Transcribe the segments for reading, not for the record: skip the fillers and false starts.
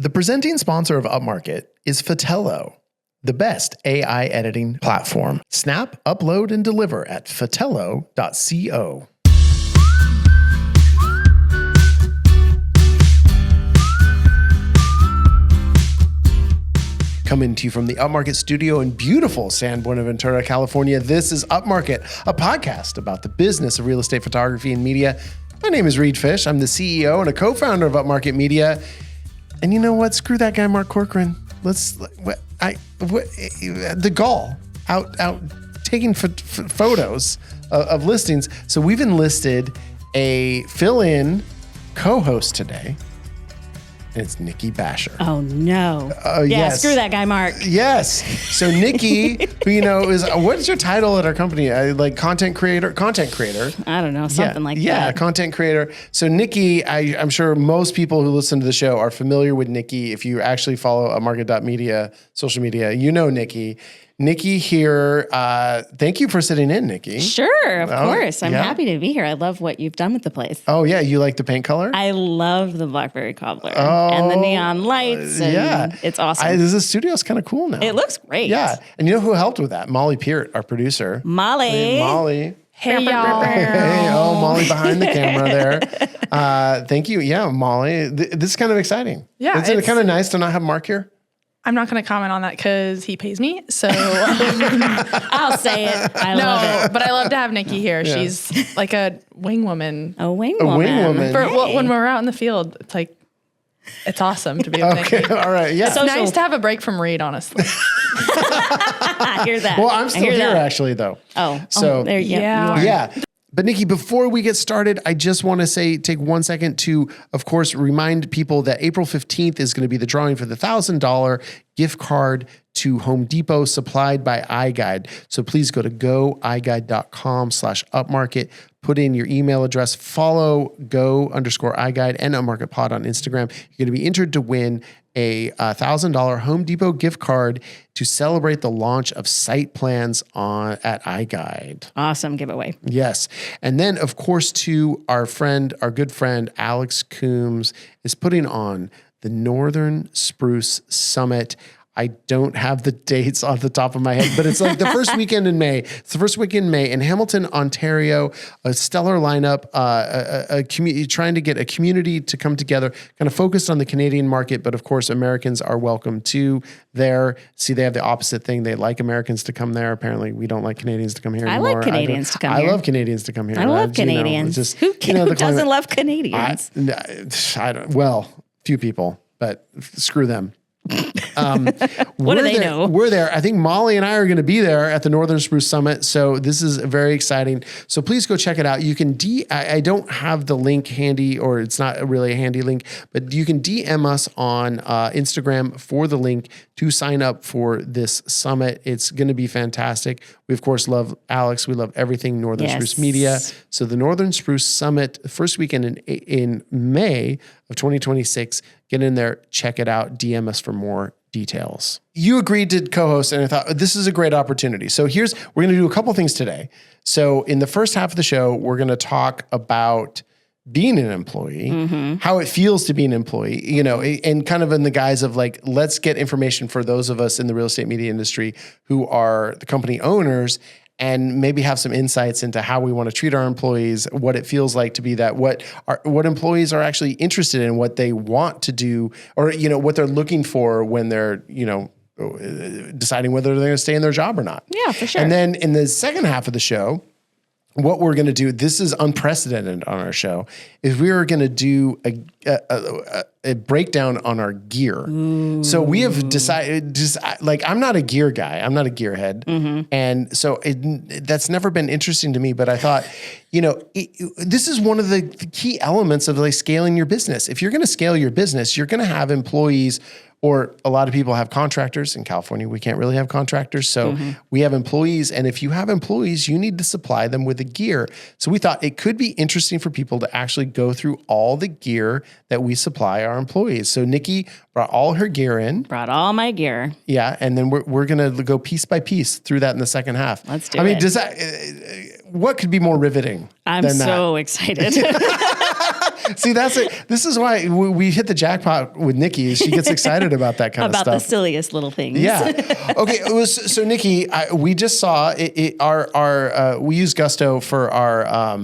The presenting sponsor of Upmarket is Fotello, the best AI editing platform. Snap, upload, and deliver at fotello.co. Coming to you from the Upmarket studio in beautiful San Buenaventura, California, this is Upmarket, a podcast about the business of real estate photography and media. My name is Reed Fish. I'm the CEO and a co-founder of Upmarket Media. And you know what? Screw that guy, Mark Corcoran. The gall out taking photos of listings. So we've enlisted a fill-in co-host today. It's Nikki Bashor. Oh, no. Yeah, yes. Screw that guy, Mark. Yes. So Nikki, who is, what's your title at our company? Like content creator? I don't know, something like that. Yeah, content creator. So Nikki, I'm sure most people who listen to the show are familiar with Nikki. If you actually follow Upmarket.media, social media, you know Nikki. Nikki here, thank you for sitting in, Nikki. Sure, of course. I'm happy to be here. I love what you've done with the place. Oh, yeah. You like the paint color? I love the Blackberry cobbler and the neon lights. And it's awesome. The studio's kind of cool now. It looks great. Yeah. And you know who helped with that? Molly Peart, our producer. Molly. Hey, y'all. Hey, Molly behind the camera there. Thank you. Yeah, Molly. This is kind of exciting. Yeah. It's kind of nice to not have Mark here. I'm not going to comment on that because he pays me. So I'll say it. I love it. But I love to have Nikki here. Yeah. She's like a wing woman. A wing woman. When we're out in the field, it's awesome to be with Nikki. All right. Yeah. It's nice to have a break from Reed, honestly. I hear that. Well, I'm still here actually, though. There you go. Yeah. But Nikki, before we get started, I just want to take 1 second to, of course, remind people that April 15th is going to be the drawing for the $1,000 gift card to Home Depot supplied by iGuide. So please go to goiguide.com/upmarket, put in your email address, follow go_iGuide and Upmarket Pod on Instagram. You're going to be entered to win a $1,000 Home Depot gift card to celebrate the launch of site plans at iGuide. Awesome giveaway. Yes. And then, of course, our good friend, Alex Coombs, is putting on the Northern Spruce Summit. I don't have the dates off the top of my head, but it's like the first weekend in May. It's the first weekend in May in Hamilton, Ontario. A stellar lineup, trying to get a community to come together, kind of focused on the Canadian market, but of course, Americans are welcome too there. See, they have the opposite thing. They like Americans to come there. Apparently, we don't like Canadians to come here anymore. I like Canadians to come here. I love Canadians to come here. I love Canadians. Who doesn't love Canadians? I don't. Well, few people, but screw them. What do they know? We're there. I think Molly and I are going to be there at the Northern Spruce Summit. So this is very exciting. So please go check it out. You can I don't have the link handy, or it's not really a handy link, but you can DM us on Instagram for the link to sign up for this summit. It's going to be fantastic. We, of course, love Alex. We love everything Northern Spruce Media. So the Northern Spruce Summit, first weekend in May of 2026. Get in there, check it out, DM us for more details. You agreed to co-host, and I thought this is a great opportunity. So we're going to do a couple things today. So in the first half of the show, we're going to talk about being an employee, how it feels to be an employee, and kind of in the guise of let's get information for those of us in the real estate media industry who are the company owners, and maybe have some insights into how we want to treat our employees, what it feels like to be that, what employees are actually interested in, what they want to do, or, what they're looking for when they're, deciding whether they're going to stay in their job or not. Yeah, for sure. And then in the second half of the show, what we're going to do, this is unprecedented on our show, is we are going to do a breakdown on our gear. Ooh. So we have decided, I'm not a gear guy. I'm not a gearhead. And so that's never been interesting to me, but I thought, this is one of the key elements of scaling your business. If you're going to scale your business, you're going to have employees, or a lot of people have contractors. In California, we can't really have contractors. So we have employees. And if you have employees, you need to supply them with the gear. So we thought it could be interesting for people to actually go through all the gear that we supply our employees. So Nikki brought all her gear in. Brought all my gear. Yeah. And then we're going to go piece by piece through that in the second half. Let's do it. Does that, what could be more riveting I'm than so excited. See, that's it. This is why we hit the jackpot with Nikki. She gets excited about that kind of stuff. About the silliest little things. Yeah. Okay. So Nikki, we just saw we use Gusto for our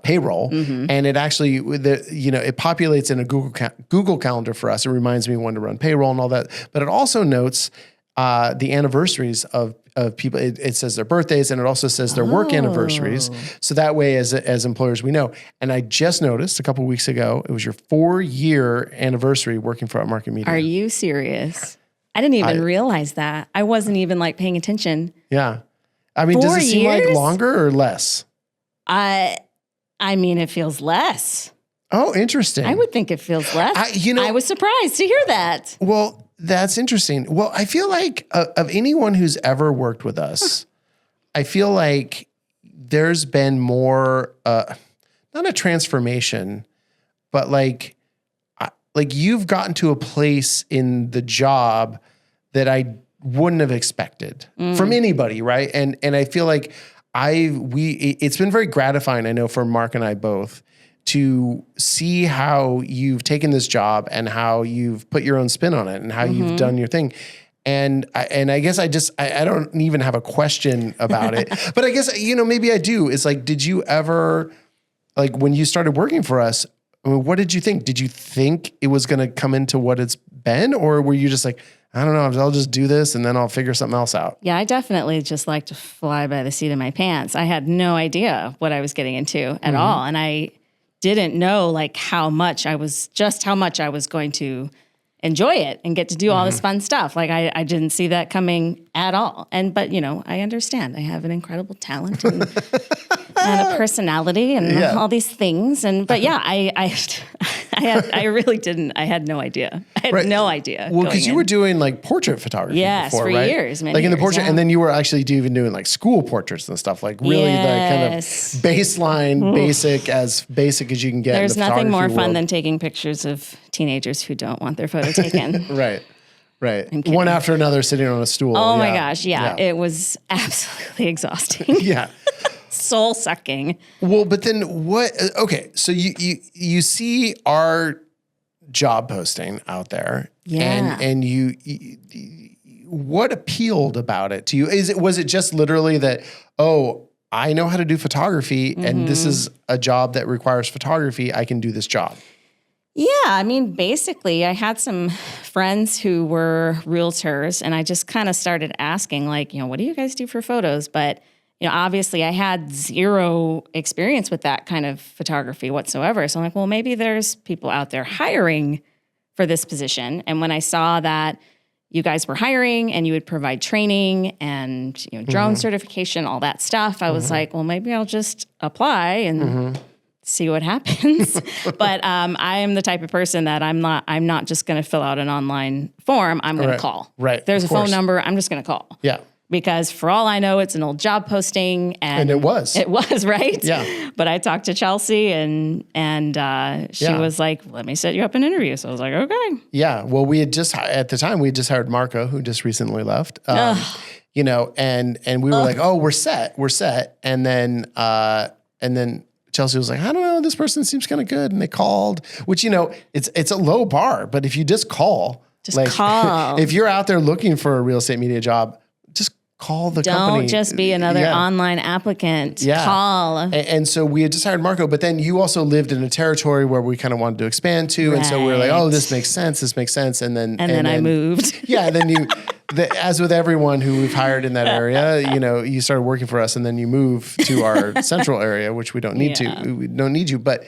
payroll, and it actually it populates in a Google Calendar for us. It reminds me when to run payroll and all that, but it also notes the anniversaries of people. It says their birthdays, and it also says their work anniversaries. So that way, as employers, we know. And I just noticed a couple of weeks ago, it was your 4-year anniversary working for Upmarket Media. Are you serious? I didn't even realize that. I wasn't even like paying attention. Yeah. I mean, does it seem like longer or less? I mean, it feels less. Oh, interesting. I would think it feels less. I was surprised to hear that. Well, that's interesting. Well, I feel like of anyone who's ever worked with us, I feel like there's been more, not a transformation, but like you've gotten to a place in the job that I wouldn't have expected from anybody, right? And I feel like it's been very gratifying, I know, for Mark and I both, to see how you've taken this job and how you've put your own spin on it and how you've done your thing. And I guess I don't even have a question about it, but I guess, maybe I do. It's like, did you ever, like when you started working for us, I mean, what did you think? Did you think it was going to come into what it's been? Or were you just like, I don't know, I'll just do this and then I'll figure something else out? Yeah, I definitely just like to fly by the seat of my pants. I had no idea what I was getting into at all. And I didn't know like how much I was going to enjoy it and get to do all this fun stuff. Like I didn't see that coming at all. But I understand. I have an incredible talent and a personality and all these things. But yeah, I really didn't. I had no idea. I had no idea. Well, because you were doing like portrait photography before, for right? years, many like in the years, portrait, and then you were actually even doing like school portraits and stuff, like really the kind of baseline, basic as you can get. There's in the nothing more photography fun world. than taking pictures of teenagers who don't want their photo taken. Right. One after another sitting on a stool. Oh my gosh. Yeah. It was absolutely exhausting. Yeah. Soul sucking. Well, but then what? Okay. So you see our job posting out there. Yeah. And you what appealed about it to you? Was it just literally that, oh, I know how to do photography and this is a job that requires photography. I can do this job. Yeah, I mean, basically, I had some friends who were realtors, and I just kind of started asking, like, what do you guys do for photos? But, obviously, I had zero experience with that kind of photography whatsoever. So I'm like, well, maybe there's people out there hiring for this position. And when I saw that you guys were hiring and you would provide training and, drone certification, all that stuff, I was like, well, maybe I'll just apply and see what happens. But I am the type of person that I'm not just going to fill out an online form. I'm going to call. Right. There's a phone number. I'm just going to call. Yeah. Because for all I know, it's an old job posting. And it was. It was, right? Yeah. But I talked to Chelsea and she was like, let me set you up an interview. So I was like, okay. Yeah. Well, at the time, we had just hired Marco, who just recently left. And we were like, oh, we're set. And then Chelsea was like, I don't know, this person seems kind of good. And they called, which, it's a low bar, but if you just call, call. If you're out there looking for a real estate media job, just call the company. Don't just be another online applicant. Yeah. Call. And so we had just hired Marco, but then you also lived in a territory where we kind of wanted to expand to. Right. And so we were like, oh, this makes sense. And then I moved. Yeah. And then as with everyone who we've hired in that area, you started working for us and then you move to our central area, which we don't need we don't need you. But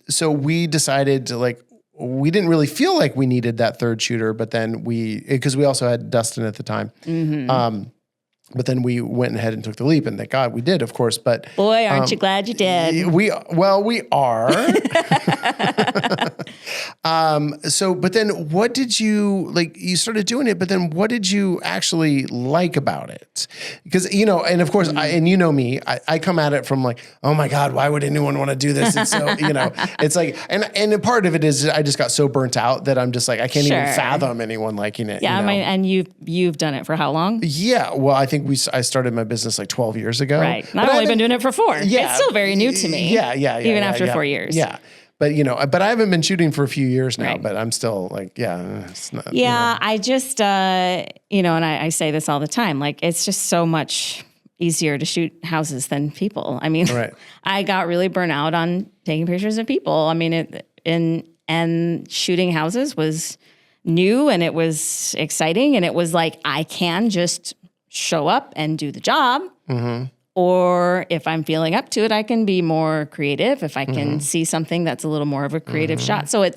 so we decided to we didn't really feel like we needed that third shooter, but then because we also had Dustin at the time. But then we went ahead and took the leap, and thank God we did, of course. But boy, aren't you glad you did? We are. But then what did you like, you started doing it, but then what did you actually like about it? Because, and of course, and you know me, I come at it from like, oh my God, why would anyone want to do this? It's so, it's like, and a part of it is I just got so burnt out that I'm just like, I can't even fathom anyone liking it. Yeah. And you've done it for how long? Yeah. Well, I think I started my business like 12 years ago. Right. And I've only been doing it for 4. Yeah. It's still very new to me. Yeah. Even after 4 years. Yeah. But, but I haven't been shooting for a few years now, but I'm still like, it's not. Yeah. I just, and I say this all the time, like, it's just so much easier to shoot houses than people. I mean, I got really burnt out on taking pictures of people. I mean, and shooting houses was new and it was exciting. And it was like, I can just show up and do the job. Mm-hmm. Or if I'm feeling up to it, I can be more creative. If I can see something that's a little more of a creative shot. So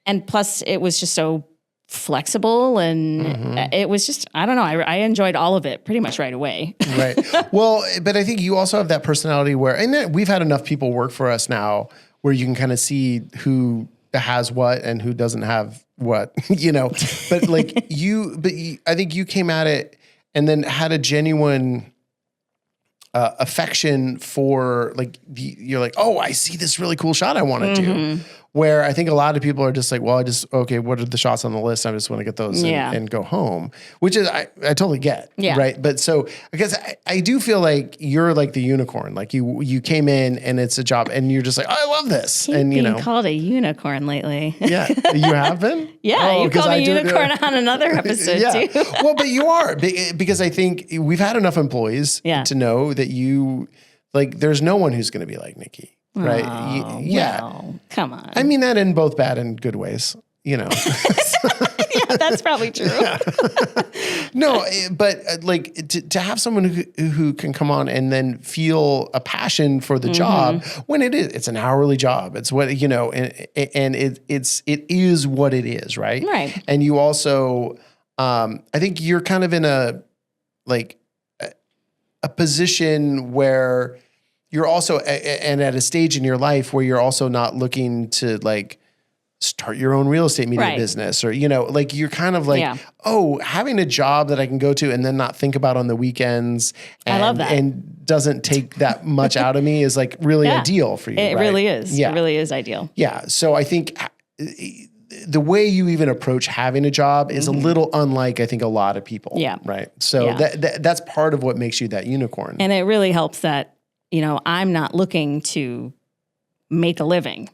and plus it was just so flexible and it was just, I don't know. I enjoyed all of it pretty much right away. Right. Well, but I think you also have that personality where, and we've had enough people work for us now where you can kind of see who has what and who doesn't have what, but like I think you came at it and then had a genuine affection for like, you're like, oh, I see this really cool shot I want to do. Where I think a lot of people are just like, well, okay, what are the shots on the list? I just want to get those and go home, which is, I totally get. Yeah. Right. But so I guess I do feel like you're like the unicorn. Like you came in and it's a job and you're just like, oh, I love this. Keep being called a unicorn lately. Yeah. You have been? Yeah. You called me a unicorn on another episode too. Well, but you are, because I think we've had enough employees to know that you, like, there's no one who's going to be like Nikki. Right. Oh, well, come on. I mean that in both bad and good ways, Yeah, that's probably true. No, but like to have someone who can come on and then feel a passion for the job when it's an hourly job. It's what, and it is what it is. Right. Right. And you also, I think you're kind of in a position where you're also, and at a stage in your life where you're also not looking to like start your own real estate media business or, like you're kind of like, oh, having a job that I can go to and then not think about on the weekends. And, I love that. And doesn't take that much out of me is like really ideal for you. It really is. Yeah. It really is ideal. Yeah. So I think the way you even approach having a job is a little unlike, I think, a lot of people. Yeah. Right. So that's part of what makes you that unicorn. And it really helps that, I'm not looking to make a living.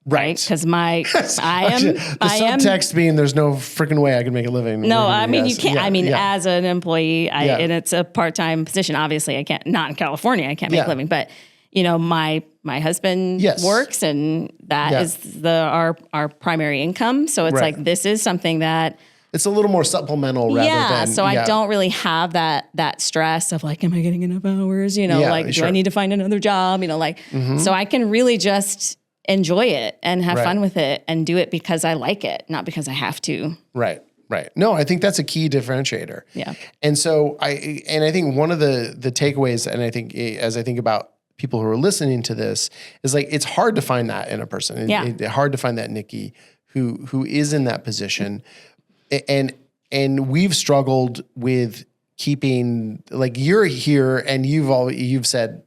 Right. Because I am. The subtext being there's no freaking way I can make a living. No, I mean, you can't. As an employee, and it's a part-time position. Obviously, I can't, not in California, I can't make a living. But, my husband works and that is our primary income. So it's like, this is something that. It's a little more supplemental rather than. So I don't really have that stress of like, am I getting enough hours? Do I need to find another job? So I can really just enjoy it and have fun with it and do it because I like it, not because I have to. Right. No, I think that's a key differentiator. Yeah. And so I think one of the takeaways, and I think as I think about people who are listening to this, is like, it's hard to find that in a person. It's hard to find that Nikki who is in that position. And we've struggled with keeping, like, you're here and you've said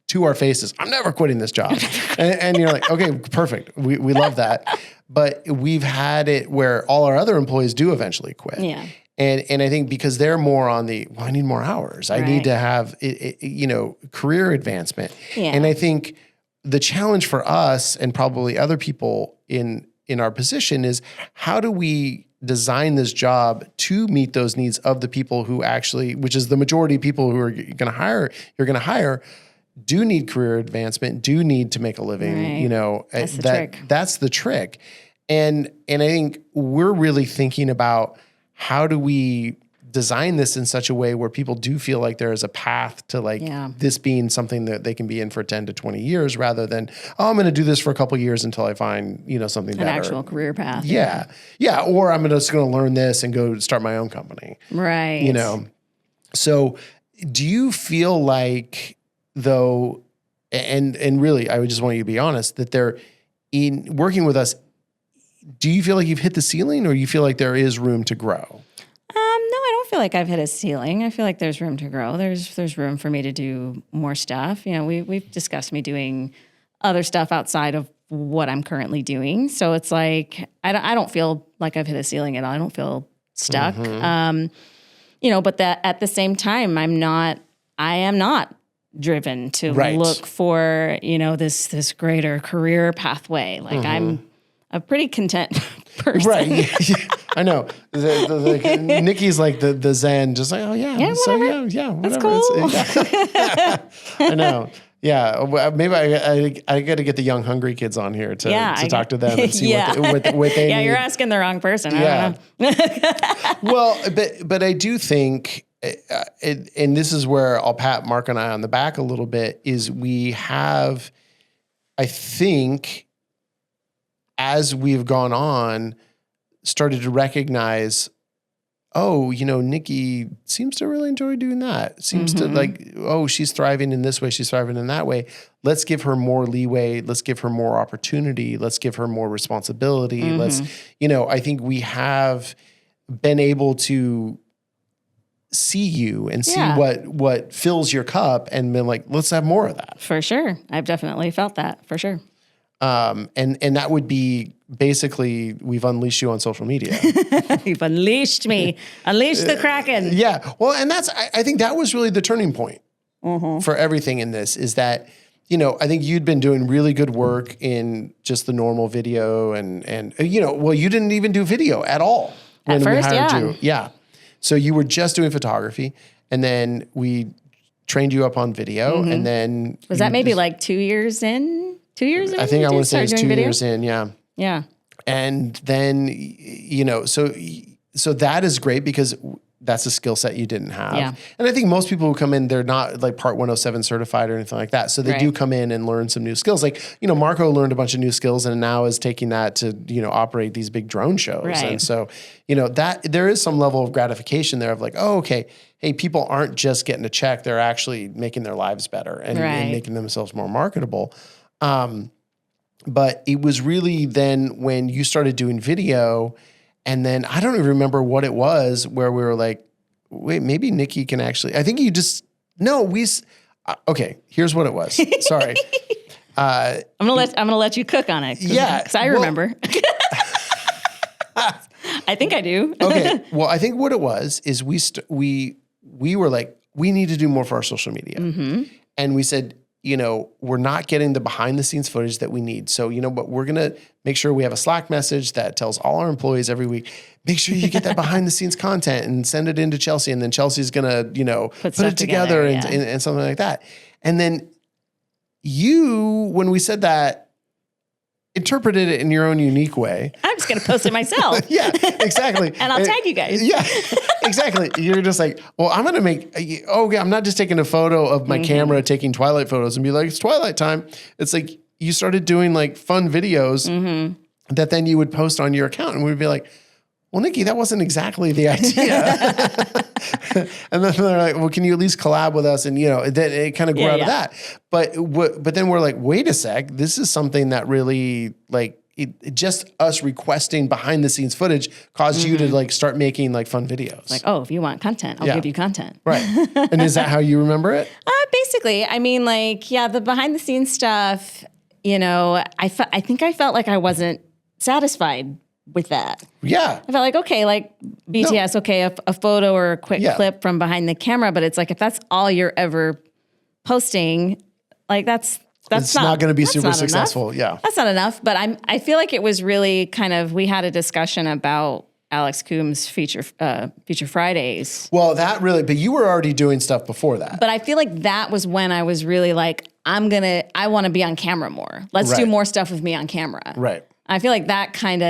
to our faces, I'm never quitting this job. and you're like, okay, perfect. We love that. But we've had it where all our other employees do eventually quit. Yeah. And I think because they're more on I need more hours. I need to have, career advancement. Yeah. And I think the challenge for us and probably other people in our position is, how do we design this job to meet those needs of the people who actually, which is the majority of people who are going to hire, do need career advancement, do need to make a living. That's the trick. That's the trick. And I think we're really thinking about, how do we design this in such a way where people do feel like there is a path to this being something that they can be in for 10 to 20 years rather than, I'm going to do this for a couple of years until I find, something better. An actual career path. Yeah. Or I'm just going to learn this and go start my own company. Right. So do you feel like, though, and really, I would just want you to be honest, that they're in working with us do you feel like you've hit the ceiling, or you feel like there is room to grow? No, I don't feel like I've hit a ceiling. I feel like there's room to grow. There's room for me to do more stuff. You know, we've discussed me doing other stuff outside of what I'm currently doing. So it's like I don't feel like I've hit a ceiling at all. I don't feel stuck. You know, but that at the same time, I am not driven to look for, you know, this greater career pathway. Like I'm a pretty content person. Right. I know. Nikki's like the Zen, just like, oh yeah. Yeah, So whatever. yeah, whatever. That's cool. I know. Yeah. Maybe I got to get the young, hungry kids on here to talk to them and see what they need. Yeah, you're asking the wrong person. I don't know. Well, but I do think, and this is where I'll pat Mark and I on the back a little bit, is we have, I think, as we've gone on, started to recognize, oh, you know, Nikki seems to really enjoy doing that. Seems to like, oh, she's thriving in this way. She's thriving in that way. Let's give her more leeway. Let's give her more opportunity. Let's give her more responsibility. Let's, you know, I think we have been able to see you and see what fills your cup and been like, let's have more of that. For sure. I've definitely felt that, for sure. And that would be basically, we've unleashed you on social media. You've unleashed me. Unleashed the Kraken. Yeah. Well, and I think that was really the turning point for everything in this, is that, you know, I think you'd been doing really good work in just the normal video and you know, well, you didn't even do video at all when we hired you. Yeah. So you were just doing photography, and then we trained you up on video, and then was that maybe like 2 years in? 2 years in? I think I want to say it's 2 years in. Yeah. Yeah. And then, you know, so that is great because that's a skill set you didn't have. Yeah. And I think most people who come in, they're not like Part 107 certified or anything like that. So they do come in and learn some new skills. Like, you know, Marco learned a bunch of new skills and now is taking that to, you know, operate these big drone shows. Right. And so, you know, that there is some level of gratification there of like, oh, okay, hey, people aren't just getting a check. They're actually making their lives better and making themselves more marketable. But it was really then when you started doing video, and then I don't even remember what it was where we were like, wait, maybe Nikki can actually, I think you just, no, okay, here's what it was. Sorry. I'm gonna let you cook on it. Because I remember. I think I do. Okay. Well, I think what it was is we were like, we need to do more for our social media. And we said, you know, we're not getting the behind the scenes footage that we need. So, you know, but we're going to make sure we have a Slack message that tells all our employees every week, make sure you get that behind the scenes content and send it into Chelsea. And then Chelsea's going to, you know, put it together and something like that. And then you, when we said that, interpreted it in your own unique way. I'm just going to post it myself. Yeah, exactly. And I'll tag you guys. Yeah, exactly. You're just like, well, I'm going to make, I'm not just taking a photo of my camera taking Twilight photos and be like, it's Twilight time. It's like you started doing like fun videos that then you would post on your account, and we'd be like, well, Nikki, that wasn't exactly the idea. And then they're like, well, can you at least collab with us? And, you know, then it kind of grew out of that. But then we're like, wait a sec, this is something that really, like, just us requesting behind the scenes footage caused you to like start making like fun videos. Like, oh, if you want content, I'll give you content. Right. And is that how you remember it? Basically, I mean, like, yeah, the behind the scenes stuff, you know, I think I felt like I wasn't satisfied with that. Yeah. I felt like, okay, like BTS, okay, a photo or a quick clip from behind the camera, but it's like, if that's all you're ever posting, like that's not going to be super successful. Yeah. That's not enough. But I feel like it was really kind of, we had a discussion about Alex Coombs Feature Fridays. Well, but you were already doing stuff before that. But I feel like that was when I was really like, I want to be on camera more. Let's do more stuff with me on camera. Right. I feel like that kind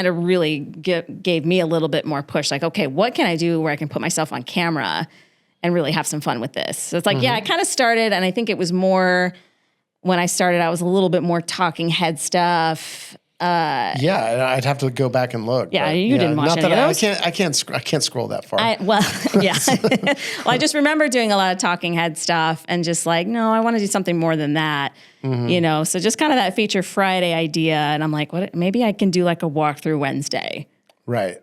of really gave me a little bit more push. Like, okay, what can I do where I can put myself on camera and really have some fun with this? So it's like, I kind of started, and I think it was more when I started, I was a little bit more talking head stuff. Yeah, and I'd have to go back and look. Yeah, you didn't watch any of those? I can't scroll that far. Yeah. Well, I just remember doing a lot of talking head stuff and just like, no, I want to do something more than that. So just kind of that Feature Friday idea. And I'm like, what? Maybe I can do like a walkthrough Wednesday. Right.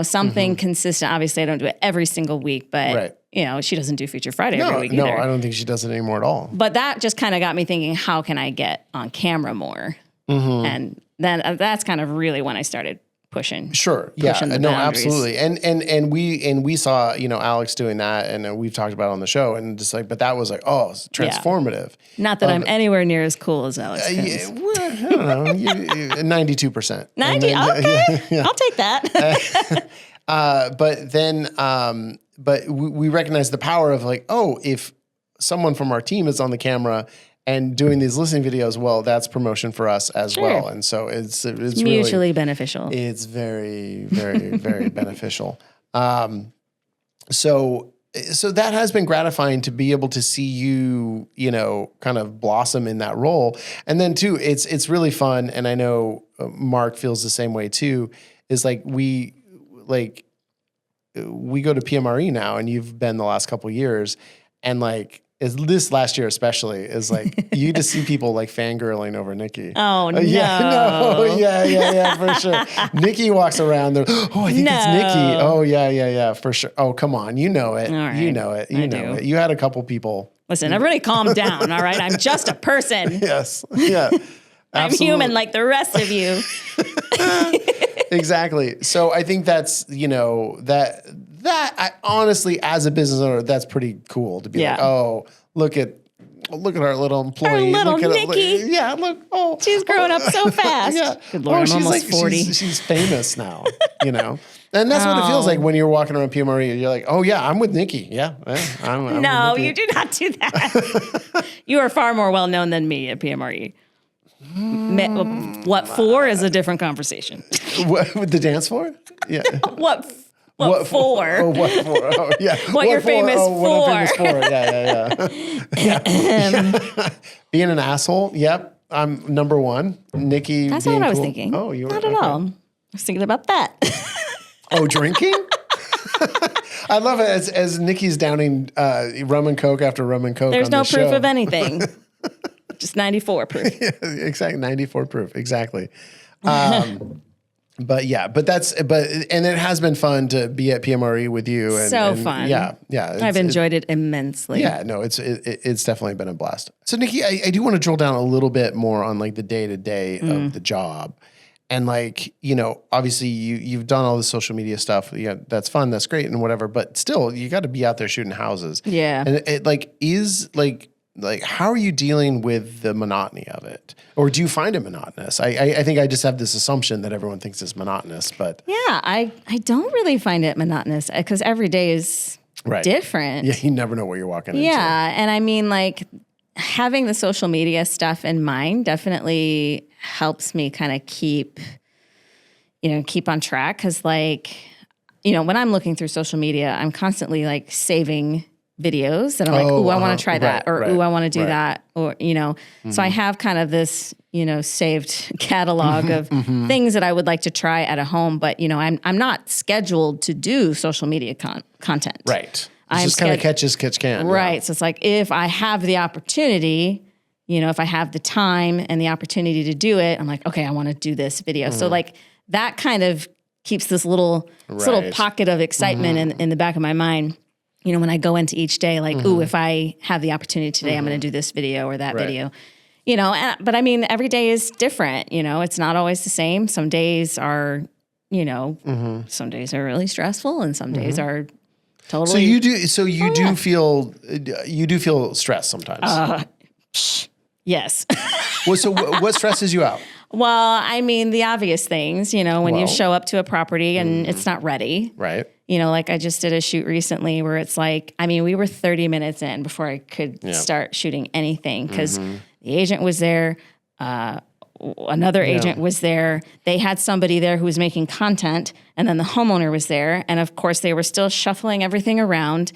Something consistent. Obviously, I don't do it every single week, but she doesn't do Feature Friday every week either. No, I don't think she does it anymore at all. But that just kind of got me thinking, how can I get on camera more? And then that's kind of really when I started pushing. Sure. Pushing the no, boundaries. absolutely. And we saw, Alex doing that, and we've talked about it on the show, and just like, but that was like, oh, it's transformative. Not that I'm anywhere near as cool as Alex. I don't know, 92%. 90. Okay. I'll take that. But then, but we recognize the power of like, oh, if someone from our team is on the camera and doing these listening videos, well, that's promotion for us as well. And so it's mutually really beneficial. It's very, very, very beneficial. So that has been gratifying to be able to see you, kind of blossom in that role. And then too, it's really fun. And I know Mark feels the same way too, is like, we go to PMRE now, and you've been the last couple of years, and like, is this last year especially is like you just see people like fangirling over Nikki. Oh no. Yeah, for sure. Nikki walks around there. Oh, I think it's Nikki. Oh yeah, for sure. Oh, come on. You know it. All right. You know it. You know it. You had a couple people. Listen, everybody calm down, all right? I'm just a person. Yes. Yeah. I'm human like the rest of you. Exactly. So I think that's, that I honestly, as a business owner, that's pretty cool to be like, oh, look at our little employee. Our little look Nikki. Look. Oh, she's growing up so fast. Yeah. Good Lord, I'm almost 40. She's famous now, And that's what it feels like when you're walking around PMRE. You're like, oh yeah, I'm with Nikki. Yeah. I'm no, with Nikki. you do not do that. You are far more well known than me at PMRE. What for is a different conversation. What, with the dance floor? Yeah. What for? Oh, what for? Oh, yeah. What you're famous for. What I'm famous for. Yeah. Being an asshole. Yep. I'm number one. Nikki. That's being not what I was cool. thinking. Oh, you were not at all. I was thinking about that. Oh, drinking? I love it as Nikki's downing rum and Coke after rum and Coke. There's on no the proof show. of anything. Just 94 proof. Yeah, exactly. 94 proof. Exactly. But it has been fun to be at PMRE with you. And fun. Yeah. I've enjoyed it immensely. Yeah, no, it's definitely been a blast. So Nikki, I do want to drill down a little bit more on like the day-to-day of the job. And like, obviously you've done all the social media stuff. Yeah, that's fun. That's great and whatever. But still, you got to be out there shooting houses. Yeah. And it how are you dealing with the monotony of it? Or do you find it monotonous? I think I just have this assumption that everyone thinks it's monotonous, but. Yeah, I don't really find it monotonous because every day is different. Yeah, you never know what you're walking into. Yeah, and I mean like having the social media stuff in mind definitely helps me kind of keep on track because like, when I'm looking through social media, I'm constantly like saving videos that I'm like, ooh, I want to try that, or ooh, I want to do that, or So I have kind of this, saved catalog of things that I would like to try at a home, but I'm not scheduled to do social media content. Right. It's just kind of catch can. Right. Yeah. So it's like if I have the opportunity, if I have the time and the opportunity to do it, I'm like, okay, I want to do this video. So like that kind of keeps this little pocket of excitement in the back of my mind. When I go into each day, like, ooh, if I have the opportunity today, I'm going to do this video or that video, but I mean, every day is different, it's not always the same. Some days are, some days are really stressful and some days are totally. So you do feel stressed sometimes. Yes. Well, so what stresses you out? Well, I mean, the obvious things, when you show up to a property and it's not ready. Right. Like I just did a shoot recently where it's like, I mean, we were 30 minutes in before I could start shooting anything because the agent was there. Another agent was there. They had somebody there who was making content, and then the homeowner was there. And of course, they were still shuffling everything around.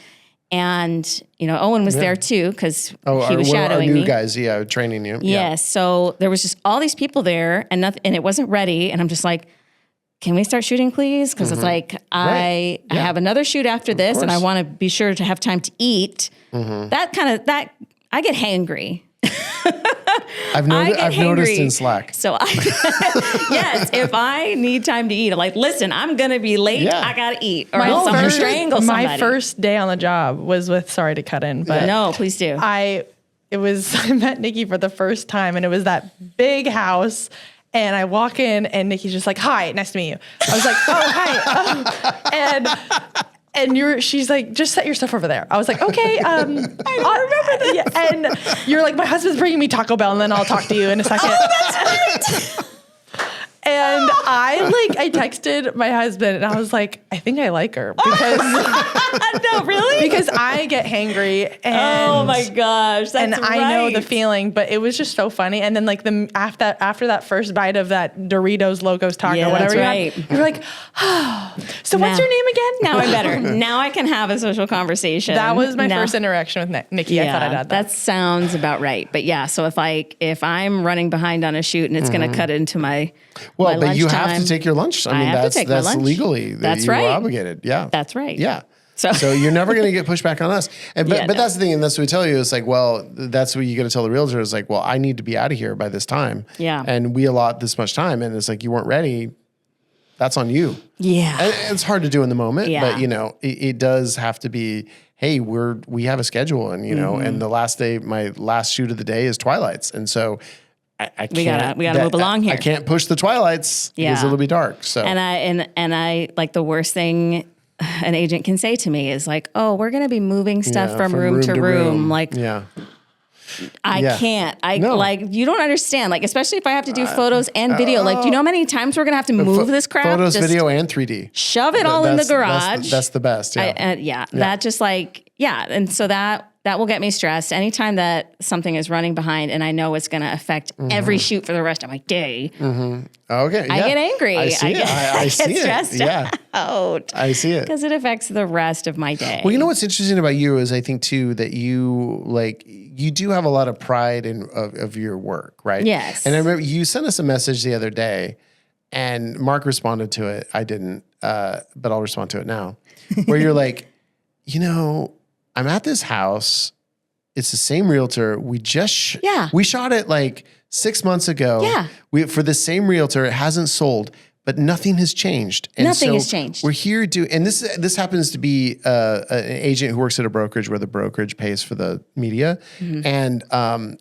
And, Owen was there too because he was our shadowing new me. guys, training you. Yes. So there was just all these people there and nothing, and it wasn't ready. And I'm just like, can we start shooting, please? Because it's like, I have another shoot after this and I want to be sure to have time to eat. That I get hangry. I've noticed in Slack. So yes, if I need time to eat, I'm like, listen, I'm going to be late. Yeah. I got to eat or else I'm going to strangle somebody. My first day on the job was with, sorry to cut in, but no, please do. I met Nikki for the first time and it was that big house. And I walk in and Nikki's just like, hi, nice to meet you. I was like, oh, hi. And she's like, just set your stuff over there. I was like, okay. I don't remember that. Yeah. And you're like, my husband's bringing me Taco Bell and then I'll talk to you in a second. Oh, that's right. And I texted my husband and I was like, I think I like her because no, really? because I get hangry and oh my gosh, that's I know the feeling, but it was just so funny. And then after that first bite of that Doritos Locos taco, whatever you're like, oh, so what's your name again? Now I'm better. Now I can have a social conversation. That was my first interaction with Nikki. Yeah, I thought I'd add that. That sounds about right. But yeah, so if I'm running behind on a shoot and it's going to cut into my but you have to take your lunch. I mean, that's legally you're obligated. Yeah, that's right. Yeah. So you're never going to get pushback on us. But that's the thing, and that's what we tell you. It's like, well, that's what you got to tell the realtor. Is like, well, I need to be out of here by this time. Yeah. And we allot this much time, and it's like you weren't ready. That's on you. Yeah. And it's hard to do in the moment, Yeah. but it does have to be. Hey, we have a schedule, and and the last day, my last shoot of the day is Twilights, and so. I can't. We gotta move along here. I can't push the Twilights because it'll be dark. So and I like the worst thing an agent can say to me is like, oh, we're gonna be moving stuff from room to room. Like, I can't. Like, you don't understand. Like, especially if I have to do photos and video. Like, do you know how many times we're gonna have to move this crap? Photos, video, and 3D. Shove it all in the garage. That's the best. Yeah. That just like and so that will get me stressed. Anytime that something is running behind and I know it's going to affect every shoot for the rest of my day, okay, I get angry. I see it. I see get stressed out. I see it. Because it affects the rest of my day. Well, you know what's interesting about you is I think too that you do have a lot of pride of your work, right? Yes. And I remember you sent us a message the other day and Mark responded to it. I didn't, but I'll respond to it now. Where you're like, I'm at this house. It's the same realtor. We just we shot it like 6 months ago. Yeah. For the same realtor. It hasn't sold, but nothing has changed. And nothing has changed. We're here and this happens to be an agent who works at a brokerage where the brokerage pays for the media. And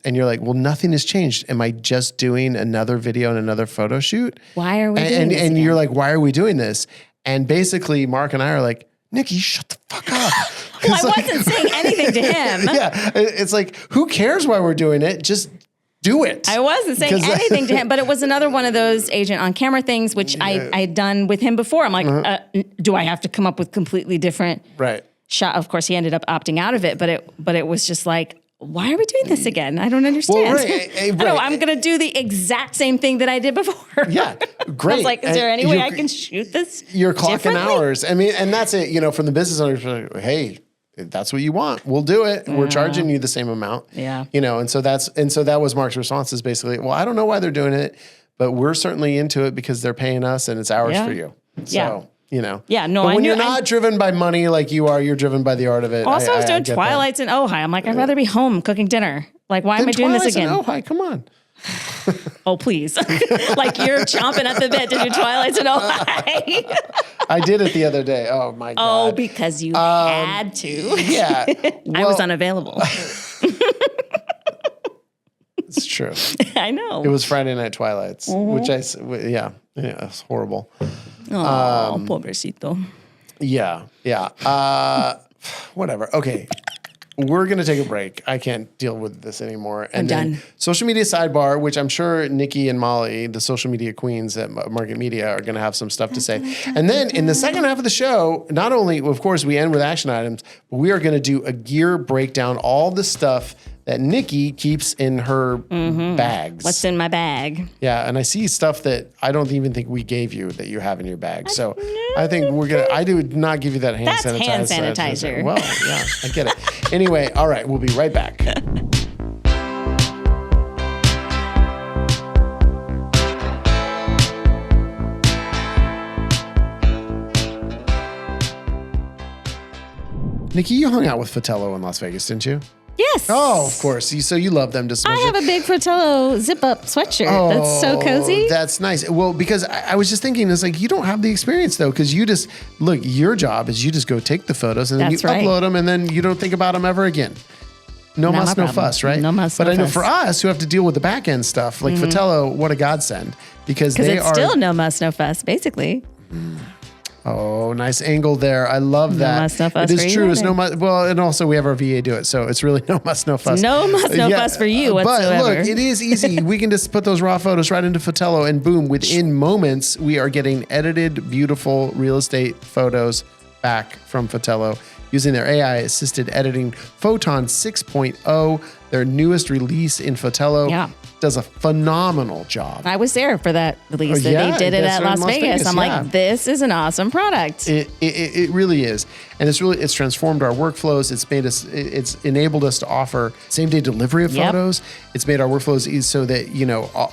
you're like, well, nothing has changed. Am I just doing another video and another photo shoot? Why are we doing this? And you're like, why are we doing this? And basically Mark and I are like, Nikki, shut the fuck up. Well, I wasn't saying anything to him. Yeah. It's like, who cares why we're doing it? Just do it. I wasn't saying anything to him, but it was another one of those agent on camera things, which I had done with him before. I'm like, do I have to come up with completely different shot? Of course, he ended up opting out of it, but it was just like, why are we doing this again? I don't understand. Well, No, I'm going to do the exact same thing that I did before. Yeah, great. I was like, is there any way I can shoot this? You're clocking hours. I mean, and that's it. From the business owner, hey, if that's what you want, we'll do it. We're charging you the same amount. Yeah. And so that was Mark's response is basically, well, I don't know why they're doing it, but we're certainly into it because they're paying us and it's ours for you. So. Yeah, no, but when you're not driven by money like you are, you're driven by the art of it. Also, I was doing Twilights in Ojai. I'm like, I'd rather be home cooking dinner. Like, why am I doing this again? Ojai, come on. Oh, please. Like, you're chomping at the bit to do Twilights in Ojai. I did it the other day. Oh, my God. Oh, because you had to. Yeah. I was unavailable. It's true. I know. It was Friday Night Twilights, which it's horrible. Oh, pobrecito. Yeah. Whatever. Okay. We're going to take a break. I can't deal with this anymore. And I'm done. Social media sidebar, which I'm sure Nikki and Molly, the social media queens at Upmarket Media, are going to have some stuff to say. And then in the second half of the show, not only, of course, we end with action items, but we are going to do a gear breakdown, all the stuff that Nikki keeps in her bags. What's in my bag? Yeah, and I see stuff that I don't even think we gave you that you have in your bag. So I think we're gonna. I do not give you that hand That's sanitizer. hand sanitizer. Well, yeah, I get it. Anyway, all right, we'll be right back. Nikki, you hung out with Fotello in Las Vegas, didn't you? Yes. Oh, of course. So you love them just as much. I have a big Fratello zip-up sweatshirt. That's so cozy. That's nice. Well, because I was just thinking, it's like, you don't have the experience though, because you just, look, your job is you just go take the photos and then you upload them and then you don't think about them ever again. No muss, no fuss, right? No muss, but no I know fuss. for us who have to deal with the back end stuff, like Fotello, what a godsend. Because they it's are still no muss, no fuss, basically. Oh, nice angle there. I love that. No muss, no fuss it for is you true. It's either. no muss. Well, and also we have our VA do it, so it's really no muss, no fuss. No muss, no fuss for you whatsoever. But look, it is easy. We can just put those raw photos right into Fotello, and boom, within moments, we are getting edited, beautiful real estate photos back from Fotello using their AI-assisted editing. Photon 6.0, their newest release in Fotello, does a phenomenal job. I was there for that release. They did it at Las Vegas. I'm like, this is an awesome product. It really is, and it's transformed our workflows. It's enabled us to offer same day delivery of photos. It's made our workflows easy so that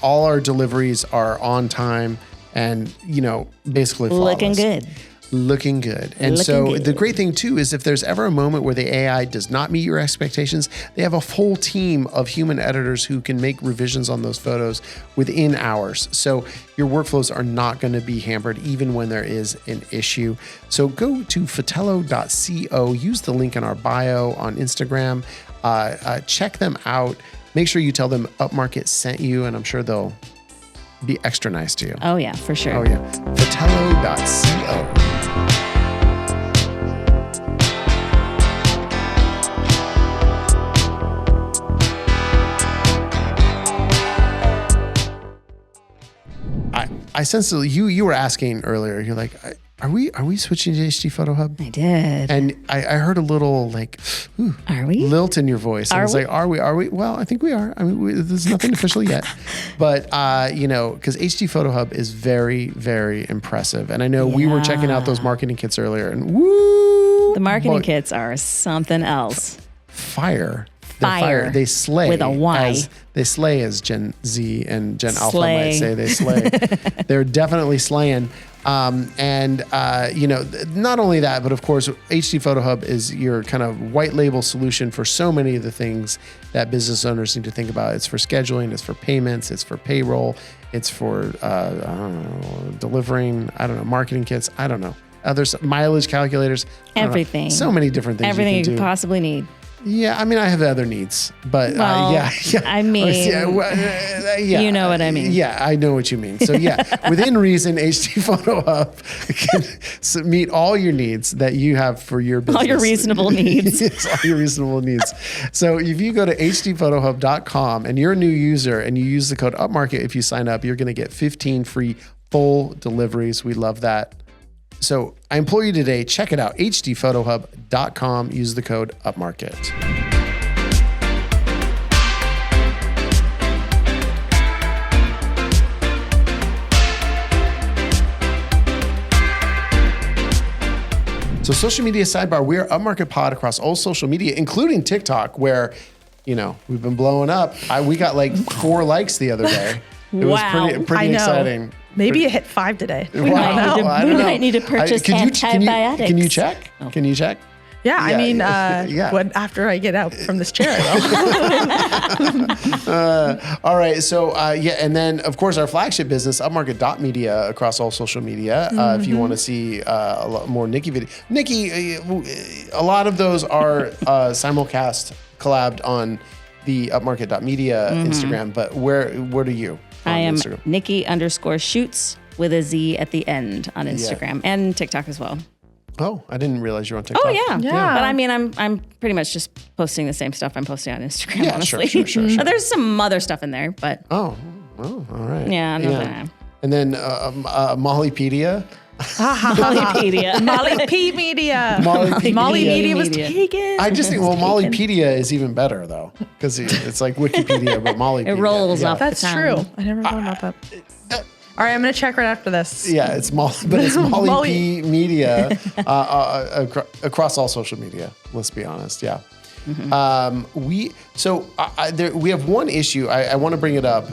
all our deliveries are on time and basically flawless. Looking good. And the great thing too is if there's ever a moment where the AI does not meet your expectations, they have a full team of human editors who can make revisions on those photos within hours. So your workflows are not going to be hampered even when there is an issue. So go to fotello.co, use the link in our bio on Instagram, check them out. Make sure you tell them Upmarket sent you, and I'm sure they'll be extra nice to you. Oh yeah, for sure. Oh yeah. Fotello.co. I sense that you were asking earlier. You're like, are we switching to HD Photo Hub? I did, and I heard a little like, are we? Lilt in your voice. And I was like, are we? Well, I think we are. I mean, there's nothing official yet, but because HD Photo Hub is very, very impressive, and I know we were checking out those marketing kits earlier, and the marketing kits are something else. Fire. Fire. They slay with a Y. They slay, as Gen Z and Gen Alpha might say. They slay. They're definitely slaying. Not only that, but of course, HD Photo Hub is your kind of white label solution for so many of the things that business owners need to think about. It's for scheduling, it's for payments, it's for payroll, it's for delivering, marketing kits, others, mileage calculators, everything. So many different things. Everything you could possibly need. Yeah, I mean, I have other needs, but you know what I mean. Yeah, I know what you mean. So within reason, HD Photo Hub can meet all your needs that you have for your business. All your reasonable needs. Yes, all your reasonable needs. So if you go to hdphotohub.com and you're a new user and you use the code Upmarket, if you sign up, you're going to get 15 free full deliveries. We love that. So I implore you today, check it out, hdphotohub.com, use the code Upmarket. So social media sidebar, we are Upmarket Pod across all social media, including TikTok, where, we've been blowing up. We got like 4 likes the other day. It was pretty exciting. Maybe it hit 5 today. We might need to purchase antibiotics. Can you check? Oh. Can you check? Yeah, I mean, after I get out from this chair, I will. All right, so and then of course our flagship business, Upmarket.media, across all social media. If you want to see a lot more Nikki video, Nikki, a lot of those are simulcast collabed on the Upmarket.media Instagram. But where are you? I am Instagram? Nikki_shoots with a Z at the end on Instagram and TikTok as well. Oh, I didn't realize you were on TikTok. Oh yeah. But I mean, I'm pretty much just posting the same stuff I'm posting on Instagram. Yeah, honestly. sure. There's some other stuff in there, but oh, all right. yeah. And then Mollypedia. Mollypedia. Molly P Media. Mollypedia. Molly Media was Media. taken. I just think, well, Mollypedia is even better though, because it's like Wikipedia, but Mollypedia. It rolls off. That's the true. tongue. I never thought about that. All right, I'm gonna check right after this. Yeah, it's Molly P Media across all social media. Let's be honest. Yeah. We have one issue. I want to bring it up,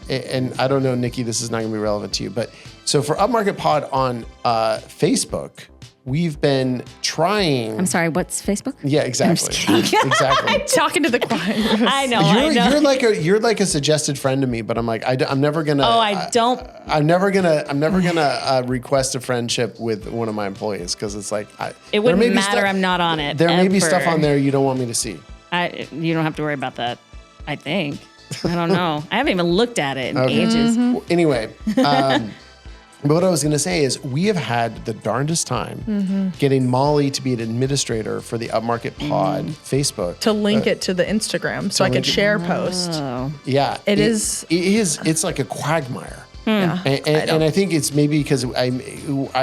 and I don't know, Nikki, this is not going to be relevant to you, but so for Upmarket Pod on Facebook, we've been trying. I'm sorry, what's Facebook? Yeah, exactly. Exactly. Talking to the choir. I know. You're like a suggested friend to me, but I'm like I'm never gonna. Oh, I don't. I'm never gonna request a friendship with one of my employees because it's like It wouldn't matter. I'm not on it. There may be ever. stuff on there you don't want me to see. You don't have to worry about that. I think. I don't know. I haven't even looked at it in ages. Well, anyway. But what I was going to say is we have had the darndest time getting Molly to be an administrator for the Upmarket Pod Facebook. To link it to the Instagram so I could share posts. Oh. Yeah. It's like a quagmire. Yeah. And I think it's maybe because I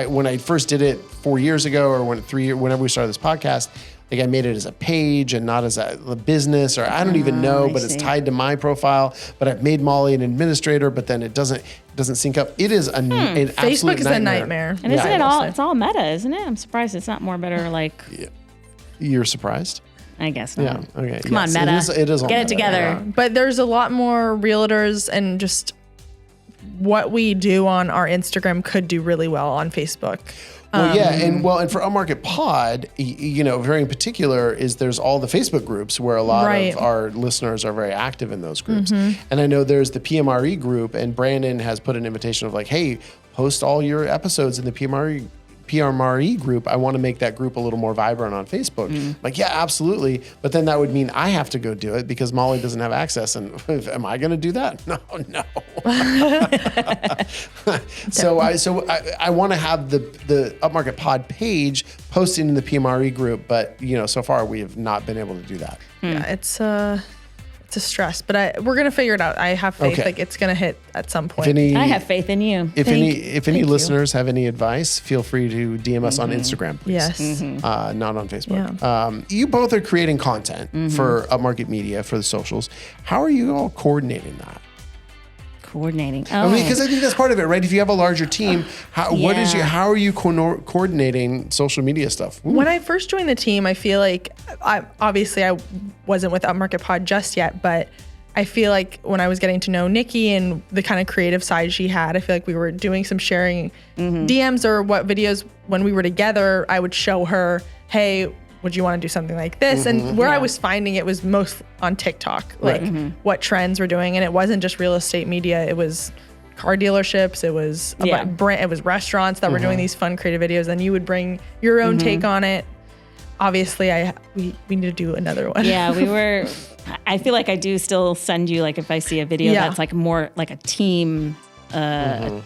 when I first did it 4 years ago or whenever we started this podcast, like I made it as a page and not as a business, or I don't even know, but it's tied to my profile. But I've made Molly an administrator, but then it doesn't sync up. It is an absolute Facebook is a nightmare. And isn't it all? It's all meta, isn't it? I'm surprised it's not more better. Like You're surprised? I guess not. Yeah. Okay. Come on, meta. It is all Get meta. it together. Yeah. But there's a lot more realtors, and just what we do on our Instagram could do really well on Facebook. Well, and for Upmarket Pod, very in particular is there's all the Facebook groups where a lot of our listeners are very active in those groups. And I know there's the PMRE group, and Brandon has put an invitation of like, hey, post all your episodes in the PMRE group. I want to make that group a little more vibrant on Facebook. Like, yeah, absolutely. But then that would mean I have to go do it because Molly doesn't have access. And am I going to do that? No. So I want to have the Upmarket Pod page posted in the PMRE group, but so far we have not been able to do that. Yeah, it's a stress, but we're gonna figure it out. I have faith, like it's gonna hit at some point. I have faith in you. If any listeners have any advice, feel free to DM us on Instagram, please. Yes. Not on Facebook. Yeah. You both are creating content for Upmarket Media for the socials. How are you all coordinating that? Coordinating. I mean, because I think that's part of it, right? If you have a larger team, how are you coordinating social media stuff? Ooh. When I first joined the team, I feel like I wasn't with Upmarket Pod just yet, but I feel like when I was getting to know Nikki and the kind of creative side she had, I feel like we were doing some sharing DMs or what videos when we were together. I would show her, hey, would you want to do something like this? And where I was finding it was most on TikTok, like what trends we're doing. And it wasn't just real estate media. It was car dealerships. It was it was restaurants that were doing these fun creative videos. And you would bring your own take on it. Obviously, we need to do another one. Yeah, I feel like I do still send you, like if I see a video that's like more like a team, a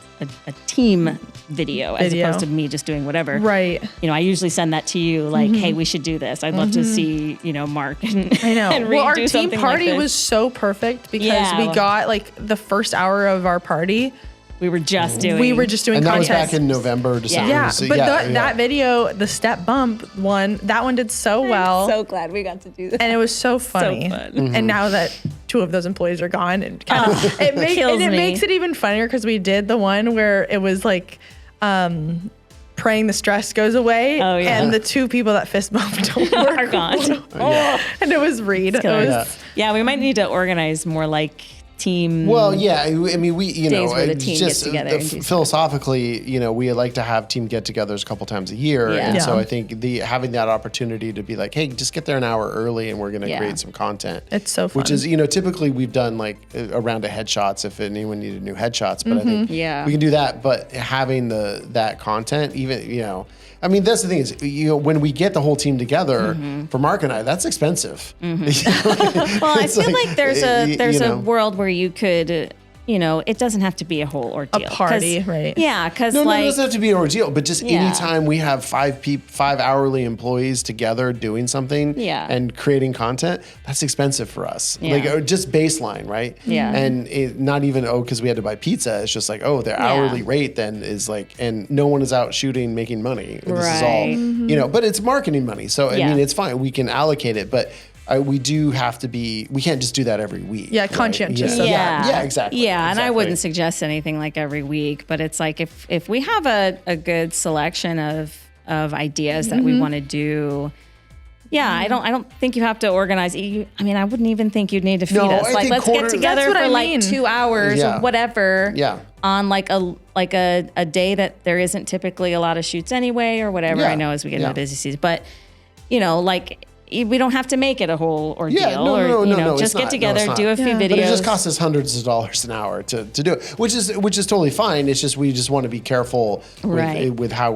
team video as opposed to me just doing whatever. Right. I usually send that to you like, hey, we should do this. I'd love to see, Mark and I know. and well, our redo team something party like this. was so perfect because we got like the first hour of our party. We were just doing and that was back in November, December. Yeah, So, but that video, the step bump one, that one did so well. I'm so glad we got to do that. And it was so funny. So fun. And now that two of those employees are gone, it kind of it makes it even funnier because we did the one where it was like praying the stress goes away. Oh, yeah. And the two people that fist bumped are gone. And it was Reed. We might need to organize more like team. Well, yeah, I mean, we, days where the team just gets together and do philosophically, we like to have team get-togethers a couple times a year, and so I think having that opportunity to be like, hey, just get there an hour early, and we're going to create some content. It's so fun. Which is, typically we've done like a round of headshots if anyone needed new headshots, but I think we can do that. But having that content, even I mean, that's the thing is, when we get the whole team together, for Mark and I, that's expensive. Well, I feel like there's a world where you could it doesn't have to be a whole ordeal. A party, right? Yeah, because No, it doesn't have to be an ordeal, but just Yeah. anytime we have 5 hourly employees together doing something and creating content, that's expensive for us. Yeah. Like, or just baseline, right? Yeah. And not even, because we had to buy pizza. It's just like, their hourly rate then is like, and no one is out shooting, making money. This is all, but it's marketing money. So, I mean, it's fine. We can allocate it, but we do have to be, we can't just do that every week. Yeah, conscientious. Yeah, exactly. Yeah, and I exactly. wouldn't suggest anything like every week, but it's like if we have a good selection of ideas that we want to do. Yeah, I don't think you have to organize. I mean, I wouldn't even think you'd need to feed us. I Like, think let's get together That's what for I like mean. 2 hours or whatever. Yeah. On like a day that there isn't typically a lot of shoots anyway, or whatever. Yeah. I know as we get into the busy season, but like, we don't have to make it a whole ordeal. No, just it's get not. together, No, it's do a not. few videos. But it just costs us hundreds of dollars an hour to do it, which is totally fine. It's just we just want to be careful with how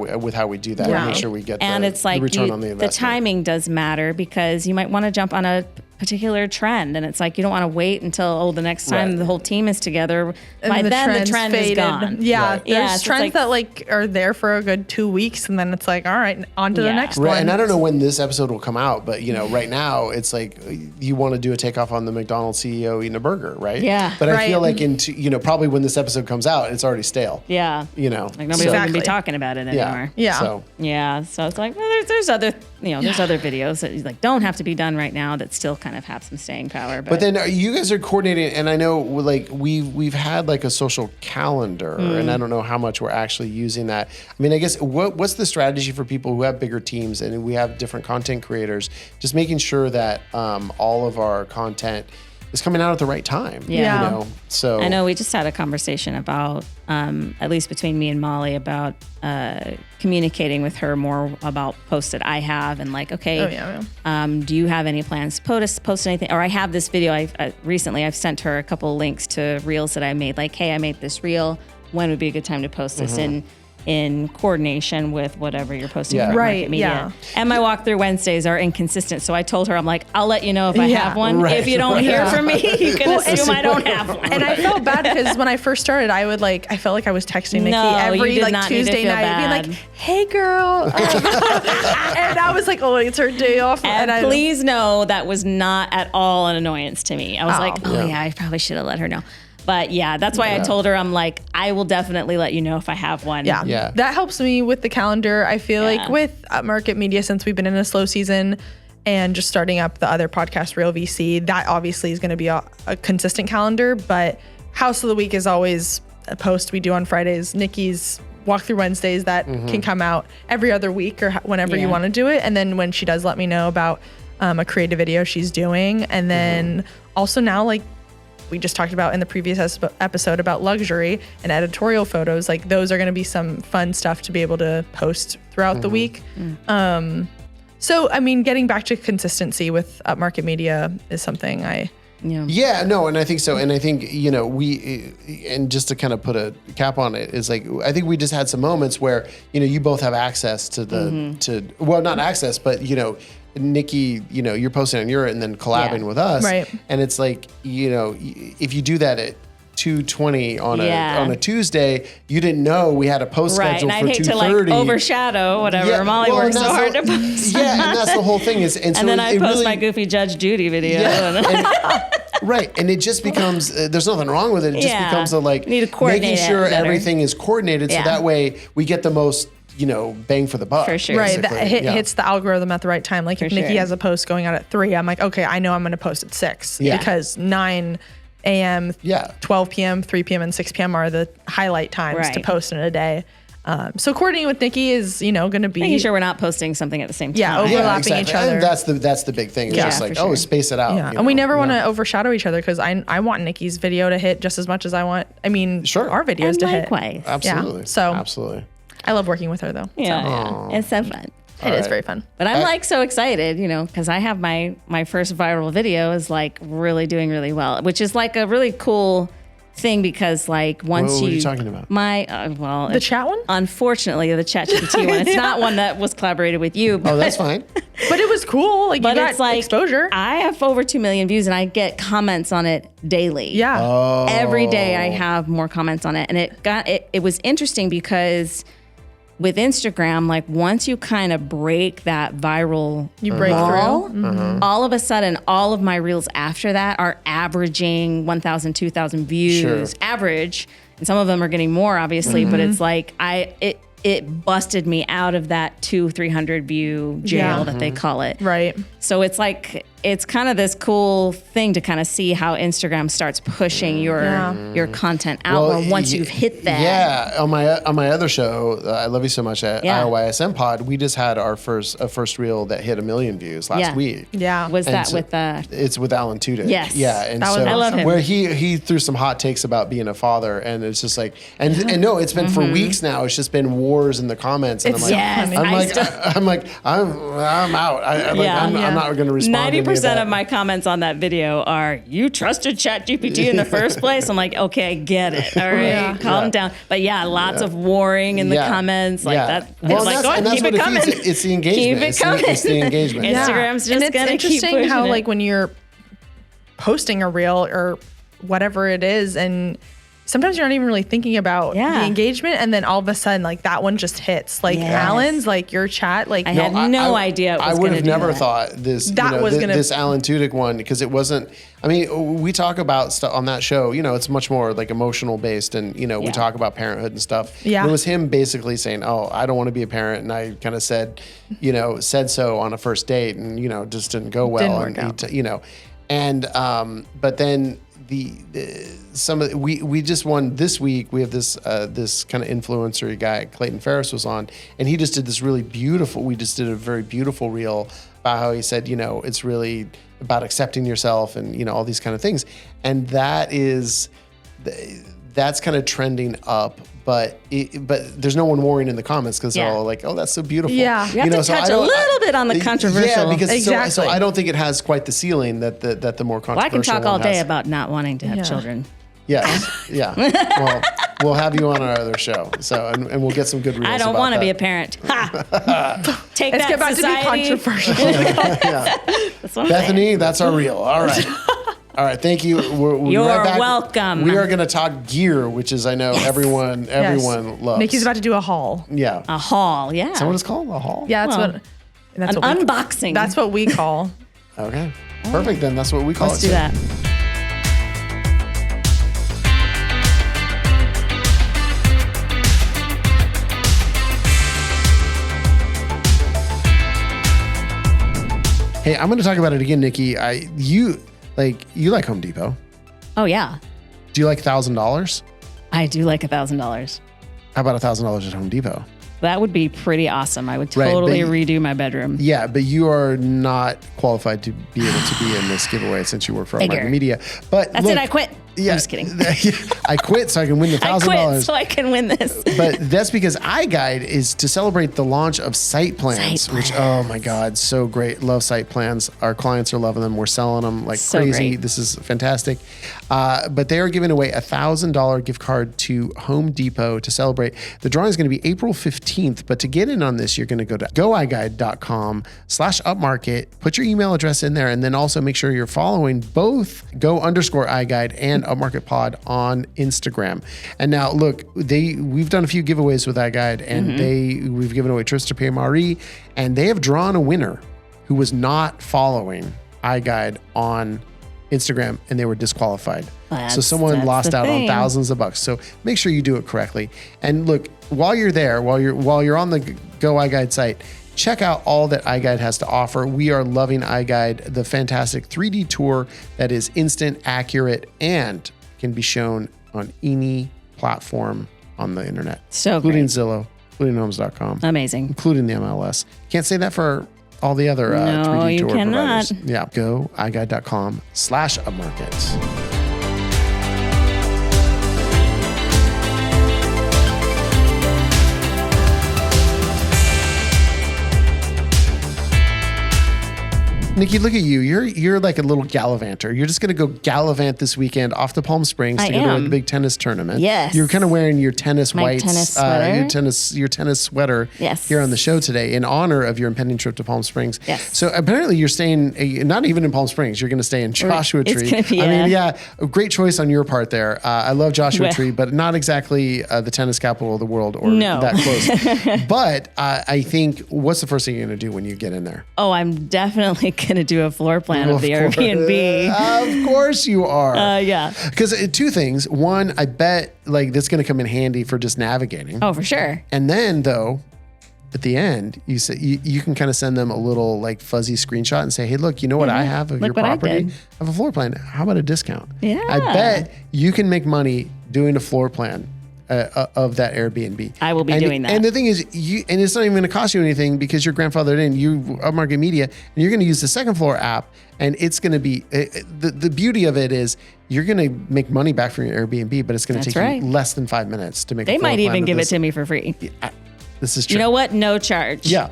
we do that and make sure we get the return on the investment. The timing does matter, because you might want to jump on a particular trend, and it's like you don't want to wait until the next time the whole team is together. And By then the trend is faded. gone. Yeah, Right. there's so it's trends like- that like are there for a good 2 weeks, and then it's like, all right, on to the next Right, one. and I don't know when this episode will come out, but right now it's like you want to do a takeoff on the McDonald's CEO eating a burger, right? Yeah. But I feel Right. like probably when this episode comes out, it's already stale. Yeah. Like Like nobody's going to be talking about it anymore. Yeah. So Yeah, so it's like, well, there's other, there's other videos that like don't have to be done right now that still kind of have some staying power. But then you guys are coordinating, and I know like we've had like a social calendar, and I don't know how much we're actually using that. I mean, I guess what's the strategy for people who have bigger teams and we have different content creators, just making sure that all of our content is coming out at the right time. Yeah. So I know we just had a conversation about, at least between me and Molly, about communicating with her more about posts that I have, and like, okay, do you have any plans to post anything? Or I have this video. Recently I've sent her a couple of links to reels that I made. Like, hey, I made this reel. When would be a good time to post this in coordination with whatever you're posting for Right, Upmarket Media. yeah. And my walkthrough Wednesdays are inconsistent. So I told her, I'm like, I'll let you know if I Yeah. have one. Right, If you don't hear from me, you can assume I don't have one. And I felt bad because when I first started, I felt like I was texting Nikki No, you every did like not need to Tuesday feel night, bad. being like, "Hey, girl," and I was like, "Oh, it's her day off." And I please know that was not at all an annoyance to me. I was like, Yeah. yeah, I probably should have let her know. But yeah, that's why I told her, I'm like, I will definitely let you know if I have one. Yeah. that helps me with the calendar. I feel like with Upmarket Media, since we've been in a slow season and just starting up the other podcast, Real VC, that obviously is going to be a consistent calendar. But House of the Week is always a post we do on Fridays. Nikki's Walkthrough Wednesdays that can come out every other week or whenever you want to do it. And then when she does let me know about a creative video she's doing. And then also now, like we just talked about in the previous episode about luxury and editorial photos, like those are going to be some fun stuff to be able to post throughout the week. So, I mean, getting back to consistency with Upmarket Media is something Yeah, no, and I think so. And I think, and just to kind of put a cap on it, is like, I think we just had some moments where, you both have access to well, not access, but, Nikki, you're posting on your and then collabing with us. Right. And it's like, if you do that at 2:20 on a Tuesday, you didn't know we had a post Right, scheduled and for I'd hate 2:30. to like overshadow whatever. Molly works so hard to post. Yeah, and that's the whole thing is, and so then I it post really, my goofy Judge Judy video. right, and it just becomes there's nothing wrong with it. It just Yeah. becomes a like Need to coordinate making sure it better. everything is coordinated, so Yeah. that way we get the most bang for the buck. For sure. right, that basically. hits the algorithm at the right time. Like if Nikki sure. has a post going out at 3, I'm like, okay, I know I'm going to post at 6 Yeah. because 9 a.m., Yeah. 12 p.m., 3 p.m., and 6 p.m. are the highlight times to Right. post in a day. So coordinating with Nikki is, going to be Making sure we're not posting something at the same time. Yeah, overlapping each other. And that's the big thing. It's Yeah, just like, for sure. space it out. Yeah, and we never want to overshadow each other because I want Nikki's video to hit just as much as I want. Sure. our videos And to hit. likewise. Absolutely. So- absolutely. I love working with her though. Yeah. It's so fun. It is right. very fun. But I'm like so excited, because I have my first viral video is like really doing really well, which is like a really cool thing because like once What are you talking about? The chat one? Unfortunately, the ChatGPT one. It's not one that was collaborated with you. Oh, that's fine. But it was cool. Like, But you got it's like exposure. I have over 2 million views and I get comments on it daily. Yeah. Oh. Every day I have more comments on it. And it was interesting because with Instagram, like once you kind of break that viral You break wall, through. all of a sudden all of my reels after that are averaging 1,000, 2,000 views Sure. average. And some of them are getting more obviously, but it's like it busted me out of that 200-300 view jail that they call it. Right. So it's like it's kind of this cool thing to kind of see how Instagram starts pushing your content out Well, once you've hit that. Yeah, on my other show, I Love You So Much at Yeah. IOYSM Pod, we just had our first reel that hit 1 million views last week. Yeah. Was And that so- with It's with Alan Tudyk. Yes. Yeah, and That was so awesome. I love him. where he threw some hot takes about being a father, and it's just like, and no, it's been for weeks now. It's just been wars in the comments, and It's I'm like, Yes, funny. I'm out. I'm not going to respond. 90% of my comments on that video are, you trusted ChatGPT in the first place? I'm like, okay, get it. All right, Yeah. calm down. But yeah, lots of warring in the comments. Like that. Well, It's like, go and ahead, that's keep what it it coming. feeds. It's the engagement. Keep it coming. It's the engagement. Yeah. Instagram's And just it's gonna keep interesting pushing how it. like when you're posting a reel or whatever it is, and sometimes you're not even really thinking about Yeah. the engagement, and then all of a sudden like that one just hits. Like Yes. Alan's, like your chat, like I had no idea it was I would gonna have do never that. thought this. That was gonna- this Alan Tudyk one, because it wasn't. I mean, we talk about stuff on that show. It's much more like emotional based, and we Yeah. talk about parenthood and stuff. Yeah. And it was him basically saying, "Oh, I don't want to be a parent," and I kind of said so on a first date, and just didn't go well. Didn't work and out. and but then we just won this week. We have this kind of influencer guy, Clayton Ferris, was on, and he just did this really beautiful. We just did a very beautiful reel about how he said, it's really about accepting yourself and all these kind of things, and that's kind of trending up. But there's no one warring in the comments because they're Yeah. all like, "Oh, that's so beautiful." Yeah. You have to so touch I a don't- little bit on the controversial. Yeah, because Exactly. so I don't think it has quite the ceiling that the more Well, I controversial. can talk all one day has. about not wanting to have Yeah. children. Yes. Yeah. Well, we'll have you on our other show. So, and we'll get some good reels. I don't want to be a parent. Ha! Take it's that, about society. to be controversial. That's what I'm saying. Bethany, that's our reel. All right. All right. Thank you. We'll be You're right back. welcome. We are going to talk gear, which is, I know everyone Yes. loves. Nikki's about to do a haul. Yeah. A haul, yeah. Is that what it's called? A haul? Yeah, that's Well, that's An what we, unboxing. that's what we call. Okay. Perfect. Then that's what we call Let's it. do that. Hey, I'm going to talk about it again, Nikki. You like Home Depot. Oh yeah, Do you like $1,000? I do like $1,000. How about $1,000 at Home Depot? That would be pretty awesome. I would Right, but totally you- redo my bedroom. Yeah, but you are not qualified to be able to be in this giveaway since you work for Figure. Upmarket Media. But That's look, it. I quit. Yeah, I'm just kidding. I quit so I can win the I quit $1,000. so I can win this. But that's because iGuide is to celebrate the launch of Site Plans, Site which, oh my God, so great. Love Site Plans. Our clients are loving them. We're selling them like So crazy. great. This is fantastic. But they are giving away a $1,000 gift card to Home Depot to celebrate. The drawing is going to be April 15th. But to get in on this, you're going to go to goiguide.com/upmarket, put your email address in there, and then also make sure you're following both go_iGuide and Upmarket Pod on Instagram. And now look, we've done a few giveaways with iGuide, and we've given away trips to Pays Marie, and they have drawn a winner who was not following iGuide on Instagram, and they were disqualified. So someone that's lost the out on thing. thousands of bucks. So make sure you do it correctly. And look, while you're there, while you're on the Go iGuide site, check out all that iGuide has to offer. We are loving iGuide, the fantastic 3D tour that is instant, accurate, and can be shown on any platform on the internet, So including great. Zillow, including homes.com, Amazing. including the MLS. Can't say that for all the other No, 3D you tour cannot. providers. Yeah, go iGuide.com/upmarket. Nikki, look at you. You're like a little gallivanter. You're just going to go gallivant this weekend off to Palm Springs to go to the big tennis tournament. Yes. You're kind of wearing your tennis My whites, tennis sweater. your tennis sweater Yes. here on the show today in honor of your impending trip to Palm Springs. Yes. So apparently you're staying, not even in Palm Springs, you're going to stay in Joshua Tree. It's gonna be, I mean, yeah, a great choice on your part there. I love Joshua Well- Tree, but not exactly the tennis capital of the world or No. that close. But I think, what's the first thing you're going to do when you get in there? Oh, I'm definitely going to do a floor plan of the Of course. Airbnb. Of course you are. Yeah. Because two things. One, I bet like that's going to come in handy for just navigating. Oh, for sure. And then though, at the end, you say you can kind of send them a little like fuzzy screenshot and say, "Hey, look, you know what I have of Look your what I property? did." I have a floor plan. How about a discount?" Yeah. I bet you can make money doing a floor plan of that Airbnb. I will be doing that. And the thing is, and it's not even going to cost you anything because you're grandfathered in. You Upmarket Media, and you're going to use the second floor app, and it's going to be the beauty of it is you're going to make money back from your Airbnb, but it's going to That's take right. you less than 5 minutes to make. They a floor might plan even of give it this. to me for free. This is true. You know what? No charge. Yeah.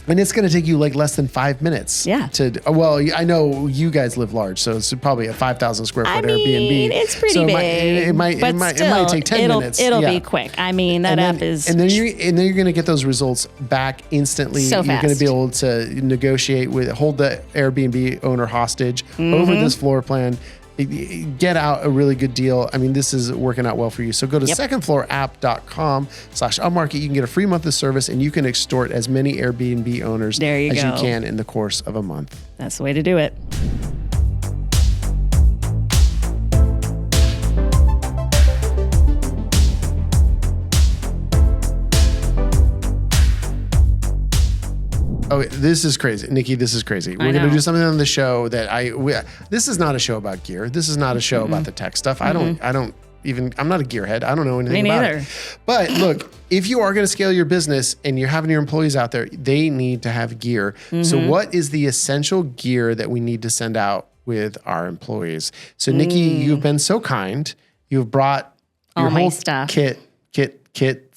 And it's going to take you like less than 5 minutes. Yeah. Well, I know you guys live large, so it's probably a 5,000 square foot Airbnb. It's pretty so big. It might take 10 minutes. It'll Yeah. be quick. I mean, that app is. And then you're going to get those results back instantly. So You're going to fast. be able to negotiate hold the Airbnb owner hostage over this floor plan. Get out a really good deal. I mean, this is working out well for you. So go to secondfloorapp.com/upmarket. You can get a free month of service and you can extort as many Airbnb owners There you as you go. can in the course of a month. That's the way to do it. Oh, this is crazy. Nikki, this is crazy. We're going to know. do something on the show that this is not a show about gear. This is not a show about the tech stuff. I'm not a gearhead. I don't know anything Me about neither. it. But look, if you are going to scale your business and you're having your employees out there, they need to have gear. So what is the essential gear that we need to send out with our employees? So Nikki, you've been so kind. You've brought your All my whole stuff. kits Kit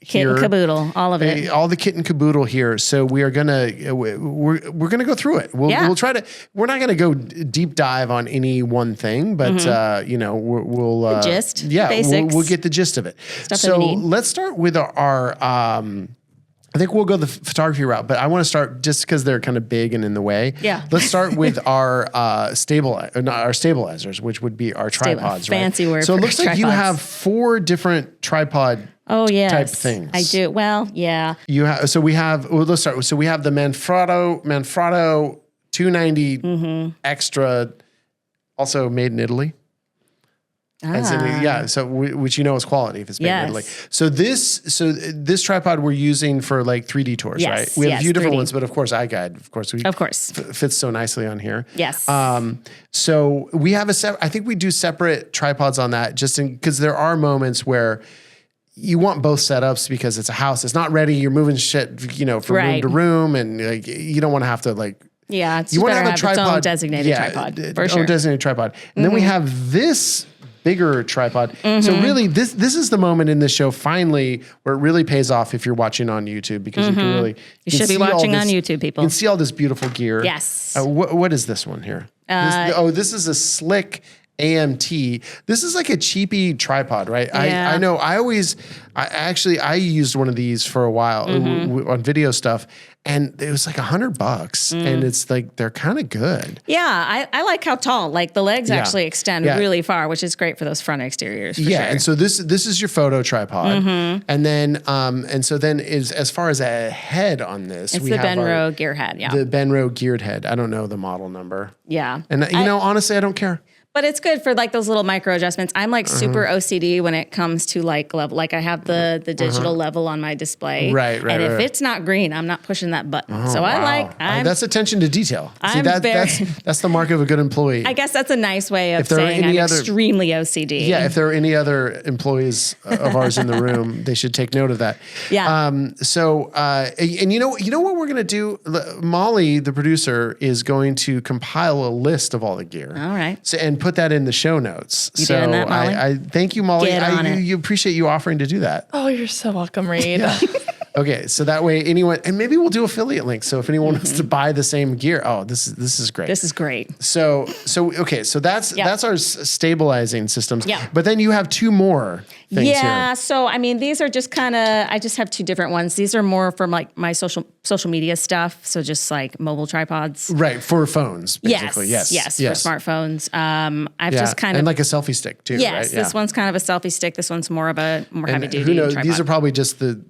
here. and caboodle, all of it. All the kit and caboodle here. So we are gonna we're gonna go through it. We'll try to. We're not gonna go deep dive on any one thing, but we'll The gist, Yeah, basics. we'll get the gist of it. Stuff that So we need. let's start with our. I think we'll go the photography route, but I want to start just because they're kind of big and in the way. Yeah. Let's start with our stabilizers, which would be our tripods. Fancy right? word So it for looks like you tripods. have 4 different tripod. Oh, yes. type things. I do. Well, yeah. Let's start. So we have the Manfrotto 290 extra, also made in Italy. As in, so which you know is quality if it's made in Italy. So this tripod we're using for like 3D tours, Yes, right? We have a few different 3D. ones, but of course iGuide, fits so nicely on here. Yes. So we have I think we do separate tripods on that just because there are moments where you want both setups because it's a house. It's not ready. You're moving shit, from room to room, and like you don't want to have to like. Yeah, it's You want to better have a its tripod, own designated tripod for own sure. designated tripod, and then we have this bigger tripod. So really, this is the moment in the show finally where it really pays off if you're watching on YouTube because you can really You should be see all watching on this- YouTube, people. You can see all this beautiful gear. Yes. What is this one here? This is a Slick AMT. This is like a cheapy tripod, right? Yeah. I know. I used one of these for a while on video stuff, and it was like $100, and it's like they're kind of good. Yeah, I like how tall. Like the legs Yeah. actually extend Yeah. really far, which is great for those front exteriors. For Yeah, sure. and so this is your photo tripod, and then as far as a head on this, it's we the have Benro gear head. Yeah, the Benro geared head. I don't know the model number, yeah. and honestly, I don't care. But it's good for like those little micro adjustments. I'm like super OCD when it comes to like level. Like I have the digital level on my display. Right, And if right. it's not green, I'm not pushing that button. So Wow. That's attention to detail. See, that's the mark of a good employee. I guess that's a nice way of there are saying I'm any other- extremely OCD. Yeah, if there are any other employees of ours in the room, they should take note of that. Yeah. And you know what we're gonna do? Molly, the producer, is going to compile a list of all the gear. All right. So, and put that in the show notes. You doing that, Molly? I thank you, Molly. Get on it. You appreciate you offering to do that. Oh, you're so welcome, Reed. Okay, so that way anyone, and maybe we'll do affiliate links. So if anyone wants to buy the same gear, this is great. This is great. So okay, so that's our stabilizing systems. Yeah. But then you have two more things Yeah. here. So I mean, these are just kind of. I just have two different ones. These are more from like my social media stuff. So just like mobile tripods. Right, for phones, basically. Yes. For smartphones. I've just kind of and like a selfie stick too. Yes, right? this one's kind of a selfie stick. This one's more of a more heavy duty. Who knows? tripod. These are probably just the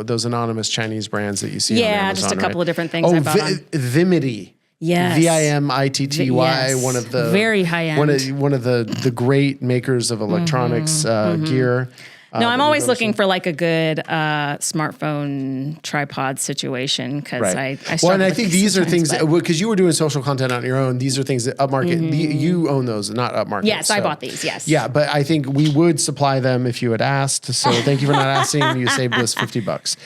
those anonymous Chinese brands that you see. on Amazon, just a couple right? of different things I bought on. Vimity. Yes. Vimitty, Yes. one of the very high end. one of the great makers of electronics gear. No, I'm always looking for like a good smartphone tripod situation because I well, and I with think these these are sometimes, things because you were doing social content on your own. These are things that Upmarket you own those, not Upmarket. Yes, I bought these. Yes. Yeah, but I think we would supply them if you had asked. So thank you for not asking. You saved us $50.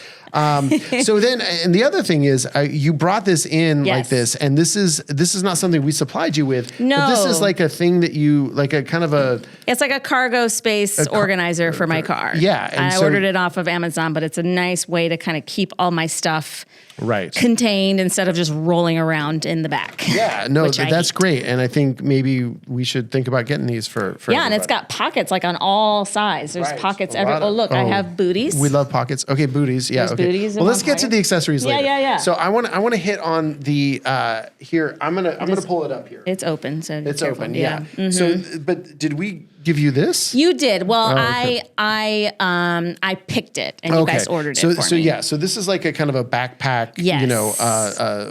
So then, and the other thing is, you brought this in like this, and this is not something we supplied you with. No, but this is like a thing that you like a kind of a. It's like a cargo space organizer for my car. Yeah, and I ordered it off of Amazon, but it's a nice way to kind of keep all my stuff contained instead of just rolling around in the back. Yeah, no, that's great, and I think maybe we should think about getting these for everybody. And it's got pockets like on all sides. There's pockets everywhere. Oh, look, I have booties. We love pockets. Okay, booties. Yeah, okay. Booties. Well, let's get to the accessories later. Yeah. So I want to hit on the here. I'm gonna pull it up here. It's open, so it's careful. open. Yeah. So, but did we give you this? You did. Well, I picked it, and you guys ordered it for me. So this is like a kind of a backpack,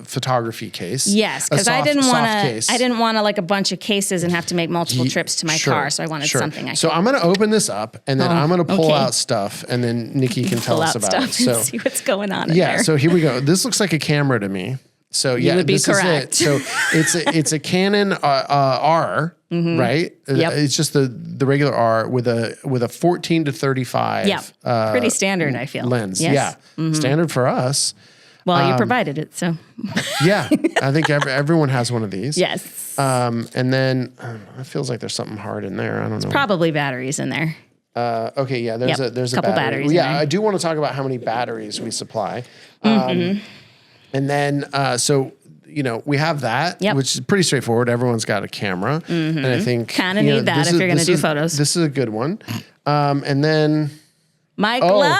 photography case. Yes, because I didn't want to like a bunch of cases and have to make multiple trips to my car. So I wanted something. I'm going to open this up, and then I'm going to pull out stuff, and then Nikki can tell us about it. So see what's going on. So here we go. This looks like a camera to me. So you would be correct. Is it. So it's a Canon R, right? Yep. It's just the regular R with a 14 to 35. Yep. Pretty standard, I feel. Lens. Yes. Yeah. Standard for us. Well, you provided it, so. Yeah, I think everyone has one of these. Yes. And then it feels like there's something hard in there. I don't know. Probably batteries in there. Okay, yeah, there's a couple battery. batteries. Yeah, I do want to talk about how many batteries we supply. And then, we have that, which is pretty straightforward. Everyone's got a camera. And I think kind of need that if you're going to do photos. This is a good one. And then my gloves.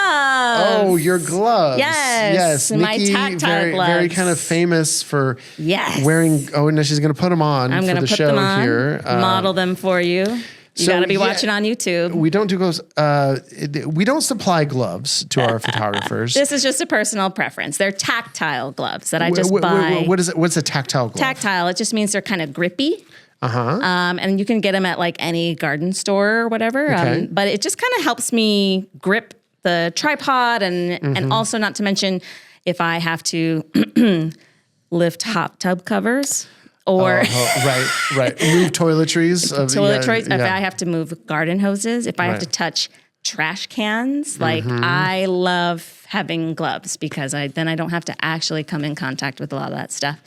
Oh, your gloves. Yes. My Nikki, tactile gloves. Very kind of famous for yes. wearing. Oh, no, she's going to put them on I'm for the put show them on, here. Model them for you. You got to be watching on YouTube. We don't do gloves. We don't supply gloves to our photographers. This is just a personal preference. They're tactile gloves that I just buy. What is it? What's a tactile glove? Tactile. It just means they're kind of grippy. And you can get them at like any garden store or whatever. Okay. But it just kind of helps me grip the tripod and also not to mention if I have to lift hot tub covers. Or right. Move toiletries. If I have to move garden hoses, if I have to touch trash cans, like I love having gloves because then I don't have to actually come in contact with a lot of that stuff.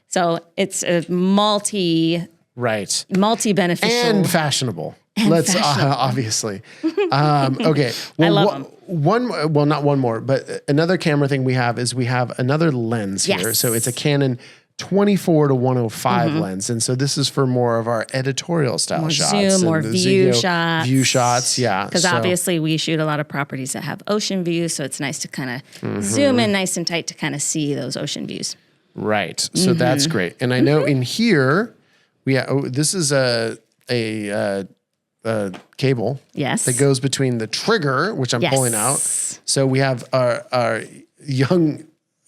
So it's a multi beneficial and fashionable. Obviously. Okay. Well, I love them. Not one more, but another camera thing we have is we have another lens here. Yes. So it's a Canon 24 to 105 lens. And so this is for more of our editorial style more shots. Zoom, more view shots. View shots, yeah. Because obviously we shoot a lot of properties that have ocean views, so it's nice to kind of zoom in nice and tight to kind of see those ocean views. Right. So that's great. And I know in here, this is a cable that goes between the trigger, which I'm pulling out. So we have our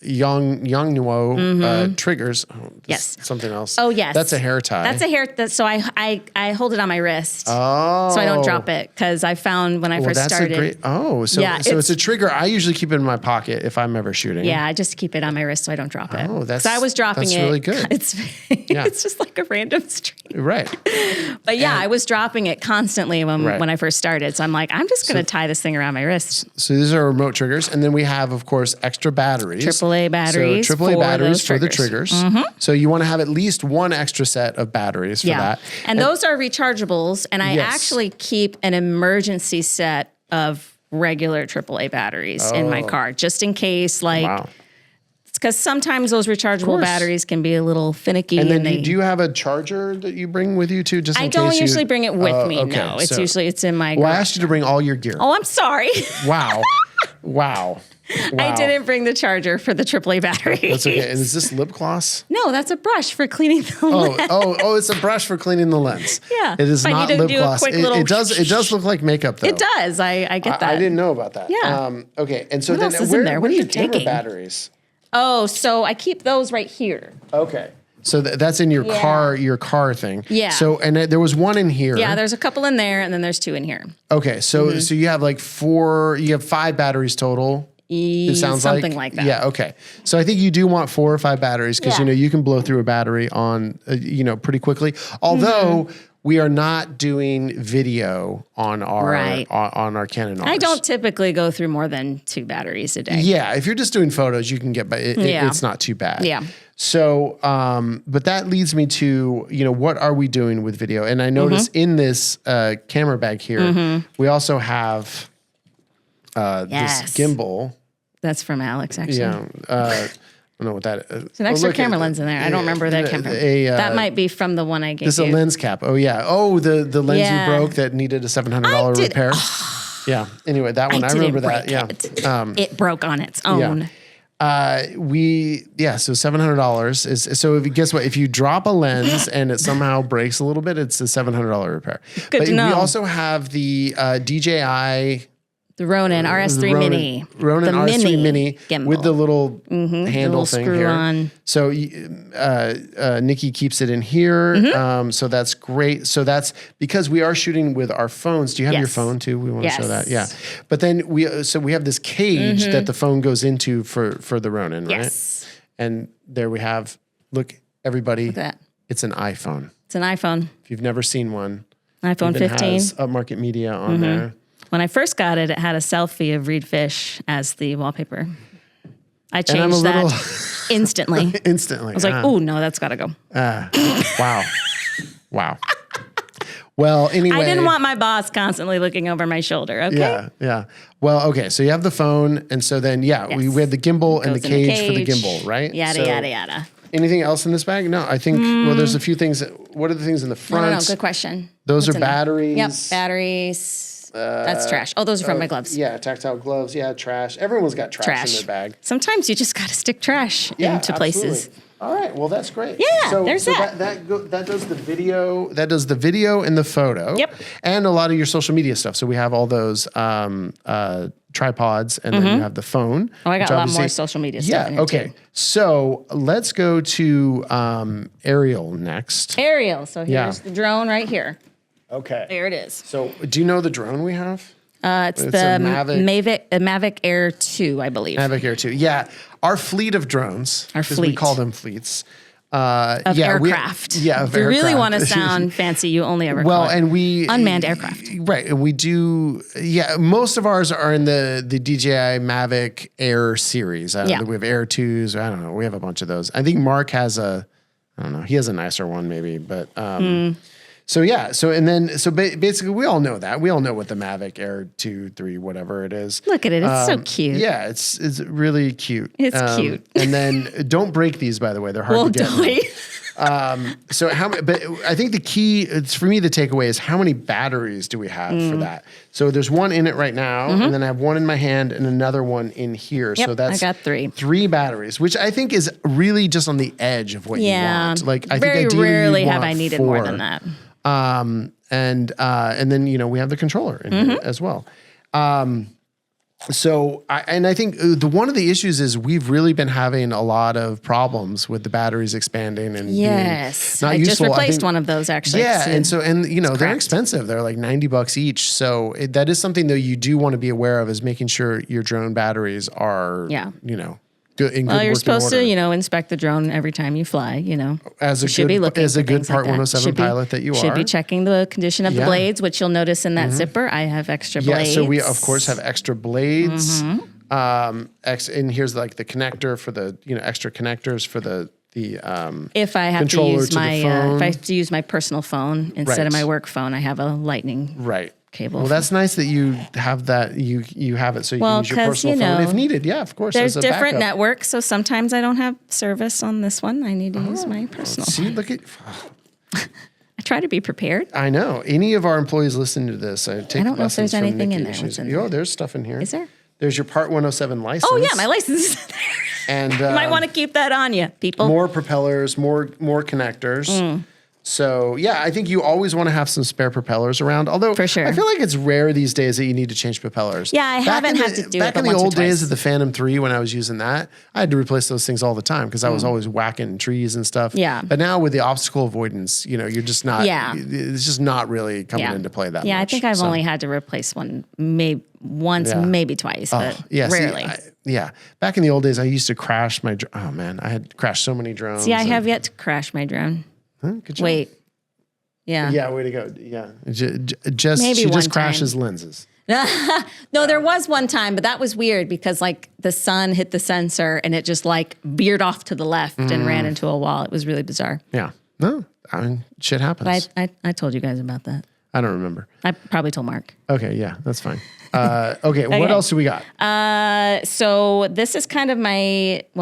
Yongnuo triggers. Oh, something else. Oh yes, that's a hair tie. That's a hair. So I hold it on my wrist. Oh, so I don't drop it because I found when I first started. So it's a trigger. I usually keep it in my pocket if I'm ever shooting. Yeah, I just keep it on my wrist so I don't drop it. Oh, so I was dropping that's it. Really good. It's just like a random string. Right. But I was dropping it constantly when I first started. So I'm like, I'm just going to tie this thing around my wrist. So these are remote triggers, and then we have, of course, extra batteries. AAA batteries. So AAA batteries for the triggers. So you want to have at least one extra set of batteries for that. And those are rechargeables. And I actually keep an emergency set of regular AAA batteries in my car, just in case, like, Wow. because sometimes those rechargeable batteries can be a little finicky. And then do you have a charger that you bring with you too? Just in I case don't usually bring it with me. okay. No, it's So- usually it's in my. Well, I garage. asked you to bring all your gear. Oh, I'm sorry. Wow. Wow. I didn't bring the charger for the AAA battery. That's okay. And is this lip gloss? No, that's a brush for cleaning the lens. It's a brush for cleaning the lens. Yeah. It is If I not need to lip do a gloss. quick It little does look like makeup though. It does. I get that. I didn't know about that. Yeah. Okay. And so What then else is in there? What where are you the camera taking? batteries? Oh, so I keep those right here. Okay. So that's in your car thing. Yeah. So, and there was one in here. Yeah, there's a couple in there, and then there's 2 in here. Okay. So you have like 5 batteries total. It sounds something like that. Yeah. Okay. So I think you do want 4 or 5 batteries because, Yeah. you can blow through a battery on, pretty quickly. Although we are not doing video on our, Right. on our Canon Rs. I don't typically go through more than 2 batteries a day. Yeah. If you're just doing photos, you can get, but it's not too bad. Yeah. So, but that leads me to, what are we doing with video? And I notice in this camera bag here, we also have Yes. this gimbal. That's from Alex, actually. Yeah. I don't know what that is. It's an extra camera lens in there. I don't remember that camera. That might be from the one I gave This is a you. lens cap. Oh, yeah. Oh, the lens Yeah. you broke that needed a $700 repair. Yeah. Anyway, that one, I remember that. Yeah. It broke on its own. So $700 is, so guess what? If you drop a lens and it somehow breaks a little bit, it's a $700 repair. Good to know. We also have the DJI The Ronin RS3 Mini. Ronin the RS3 Mini gimbal. with the little handle little thing screw here. on. So Nikki keeps it in here. Mm-hmm. So that's great. So that's because we are shooting with our phones. Do you have your Yes. phone too? We want to show that. Yeah. Yes. But then we have this cage that the phone goes into for the Ronin, right? Yes. And there we have, look, everybody, Look at that. it's an iPhone. It's an iPhone. If you've never seen one, iPhone even 15. has Upmarket Media on there. When I first got it, it had a selfie of Reed Fish as the wallpaper. I I'm a changed that little- instantly. Instantly. I was like, oh, no, that's got to go. Wow. Wow. Well, anyway. I didn't want my boss constantly looking over my shoulder. Okay. Yeah, yeah. Well, okay. So you have the phone, and so then we have the gimbal and the Goes in the cage for the cage. gimbal, right? Yada, So yada, yada. Anything else in this bag? No, I think. Well, there's a few things. What are the things in the front? No, good question. Those What's are in there? batteries. Yep, batteries. That's trash. Oh, those are from my gloves. Yeah, tactile gloves. Yeah, trash. Everyone's got trash in their bag. Sometimes you just got to stick trash into places. Absolutely. All right. Well, that's great. Yeah, there's that. That does the video. That does the video and the photo. Yep. And a lot of your social media stuff. So we have all those tripods, and then you have the phone. Oh, I got which a lot obviously- more social media stuff. Yeah. in here Okay. too. So let's go to Ariel next. Ariel. So here's Yeah. the drone right here. Okay. There it is. So do you know the drone we have? It's It's the a Mavic. Mavic Air 2, I believe. Mavic Air 2. Yeah. Our fleet of drones. Our 'cause we fleet. call them fleets. Of aircraft. Of If you really aircraft. want to sound fancy, you only ever Well, call it and we unmanned aircraft. Right, and we do. Yeah, most of ours are in the DJI Mavic Air series. I don't know, we have Air 2s. I don't know. We have a bunch of those. I think Mark has I don't know. He has a nicer one maybe, but so yeah. So and then basically we all know that. We all know what the Mavic Air 2, 3, whatever it is. Look at it. It's so cute. Yeah, it's really cute. It's cute. And then don't break these, by the way. They're hard Well, to get. don't we? So but I think the key, it's for me, the takeaway is how many batteries do we have for that? So there's one in it right now, and then I have one in my hand and another one in here. Yep, so that's I got 3. 3 batteries, which I think is really just on the edge of what you want. Like I very think ideally rarely you'd have want I needed 4. more than that. And then we have the controller in here as well. So I think one of the issues is we've really been having a lot of problems with the batteries expanding and Yes. being not I just useful. replaced think- one of those actually. Yeah, and they're cracked. expensive. They're like $90 each. So that is something that you do want to be aware of, is making sure your drone batteries are good in Well, good you're working supposed order. to, inspect the drone every time you fly, As a You should be good looking as a for good things like Part that. 107 Should be- pilot that you Should are. be checking the condition of the Yeah. blades, which you'll notice in that zipper. I have extra Yeah, blades. so we of course have extra blades. And here's like the connector for the extra connectors for the if I have to controller use to the my phone. if I have to use my personal phone instead Right. of my work phone, I have a lightning. right. cable. Well, that's nice that you have that. You have it so you Well, can use your 'cause, personal you phone know, if needed. Yeah, of course. There's as a different backup. networks, so sometimes I don't have service on this one. I need to use my personal. See, look at. I try to be prepared. I know. Any of our employees listening to this, I take I don't know if there's lessons from anything Nikki. in there. What's in Oh, there's stuff in here. Is there? There's your Part 107 license. Oh yeah, my license is there. And You might want to keep that on you, people. more propellers, more connectors. So yeah, I think you always want to have some spare propellers around. Although For sure. I feel like it's rare these days that you need to change propellers. Yeah, I haven't had to do it back in but the once or old days twice. of the Phantom 3 when I was using that, I had to replace those things all the time because I was always whacking trees and stuff. Yeah. But now with the obstacle avoidance, you're just not. Yeah. It's just not really coming into play that much. Yeah, I think I've So- only had to replace one once, Yeah. maybe twice, but Yeah, see, rarely. back in the old days, I used to crash my. Oh man, I had crashed so many drones. See, I and- have yet to crash my drone. Huh? Good job. Wait. Yeah. Yeah, way to go. Yeah, just Maybe she one just time. crashes lenses. No, there was one time, but that was weird because like the sun hit the sensor and it just like veered off to the left and ran into a wall. It was really bizarre. Yeah, no, I mean shit happens. But I told you guys about that. I don't remember. I probably told Mark. Okay, yeah, that's fine. Okay, what else do we got? So this is kind of